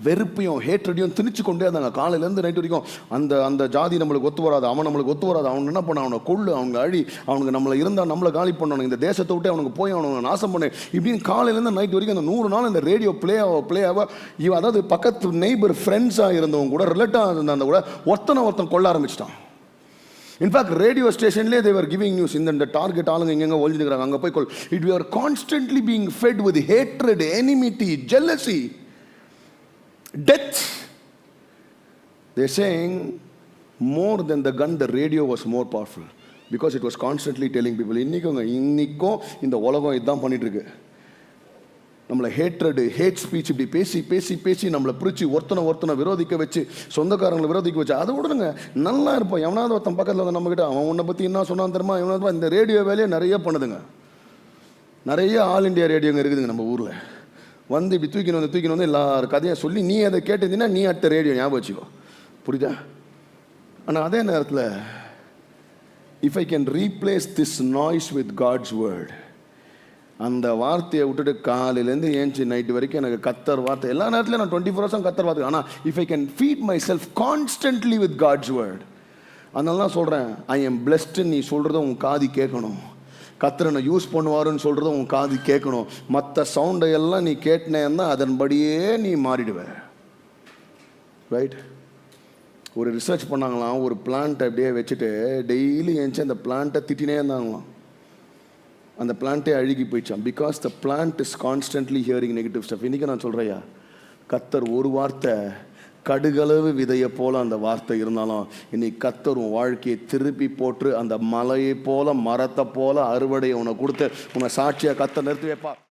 Speaker 1: வெறுப்பையும் ஹேட்ரடையும் திணிச்சு கொண்டே இருந்தாங்க. காலையிலேருந்து நைட்டு வரைக்கும் அந்த ஜாதி நம்மளுக்கு ஒத்து வராது, அவன் நம்மளுக்கு ஒத்து வராது, அவன் என்ன பண்ண, அவனை கொள்ளு, அவங்க அழி, அவனுக்கு நம்மளை இருந்தால் நம்மளை காலி பண்ணணும், இந்த தேசத்தை விட்டு அவனுக்கு போய் அவனுக்கு நாசம் பண்ணு, இப்படின்னு காலையிலேருந்து நைட்டு வரைக்கும் அந்த 100 நாள் இந்த ரேடியோ பிளே ஆக இவன், அதாவது பக்கத்து நெய்பர் ஃப்ரெண்ட்ஸாக இருந்தவங்க கூட, ரிலேட்டாக இருந்தவங்க கூட ஒருத்தன் கொள்ள ஆரம்பிச்சிட்டான். இன்ஃபேக்ட் ரேடியோ ஸ்டேஷன்லேயே தேவர் கிவிங் நியூஸ், இந்த டார்கெட் ஆளுங்க எங்கெங்க ஒழிஞ்சுக்கிறாங்க, அங்கே போய் கொள். It we are constantly being fed with hatred, enmity, jealousy, death. They're saying more than the gun, the radio was more powerful because it was constantly telling people, இன்னிக்கும் இந்த உலகம் இதுதான் பண்ணிட்டு இருக்கு. நம்மளை ஹேட் ஸ்பீச் இப்படி பேசி நம்மளை பிரித்து ஒருத்தனை விரோதிக்க வச்சு, சொந்தக்காரங்களை விரோதிக்க வச்சு, அதை விடுங்க, நல்லா இருப்போம். எவனாவது ஒருத்தன் பக்கத்தில் நம்மகிட்ட அவன் உன்னை பற்றி என்ன சொன்னான் தெரியுமா, எவனாவது இந்த ரேடியோ வேலையை நிறைய பண்ணுதுங்க. நிறைய ஆல் இண்டியா ரேடியோங்க இருக்குதுங்க நம்ம ஊரில். இப்படி தூக்கின்னு வந்து எல்லாரும் கதையை சொல்லி நீ அதை கேட்டிருந்தீங்கன்னா நீ அடுத்த ரேடியோ ஞாபகம் வச்சுக்கோ. புரியுதா? ஆனால் அதே நேரத்தில் if I can replace this noise with God's word, அந்த வார்த்தையை விட்டுட்டு காலையிலேருந்து ஏஞ்சி நைட்டு வரைக்கும் எனக்கு கத்தர் வார்த்தை, எல்லா நேரத்துலையும் நான் 24 hours கத்தர் வார்த்தை. ஆனால் if I can feed myself constantly with God's word, அதனால தான் சொல்கிறேன், ஐ எம் பிளெஸ்டு. நீ சொல்கிறத உன் காதி கேட்கணும். கத்திரனை யூஸ் பண்ணுவாருன்னு சொல்கிறத உன் காது கேட்கணும். மற்ற சவுண்டையெல்லாம் நீ கேட்டினேன்னா அதன்படியே நீ மாறிடுவ. ரைட்? ஒரு ரிசர்ச் பண்ணாங்களாம், ஒரு பிளான்ட்டை அப்படியே வச்சுட்டு டெய்லி ஏஞ்சி அந்த பிளான்ட்டை திட்டினே இருந்தாங்களாம். அந்த பிளான்ட்டே அழுகி போயிடுச்சான். Because the plant is constantly hearing negative stuff. இன்றைக்கி நான் சொல்கிறேயா, கத்தர் ஒரு வார்த்தை கடுகளவு விதையை போல அந்த வார்த்தை இருந்தாலும் இன்னைக்கு கத்தர் உன் வாழ்க்கையை திருப்பி போட்டு அந்த மலையை போல மரத்தை போல அறுவடையை உன்னை கொடுத்து உன்னை சாட்சியாக கத்தர் நிறுத்தி வைப்பா.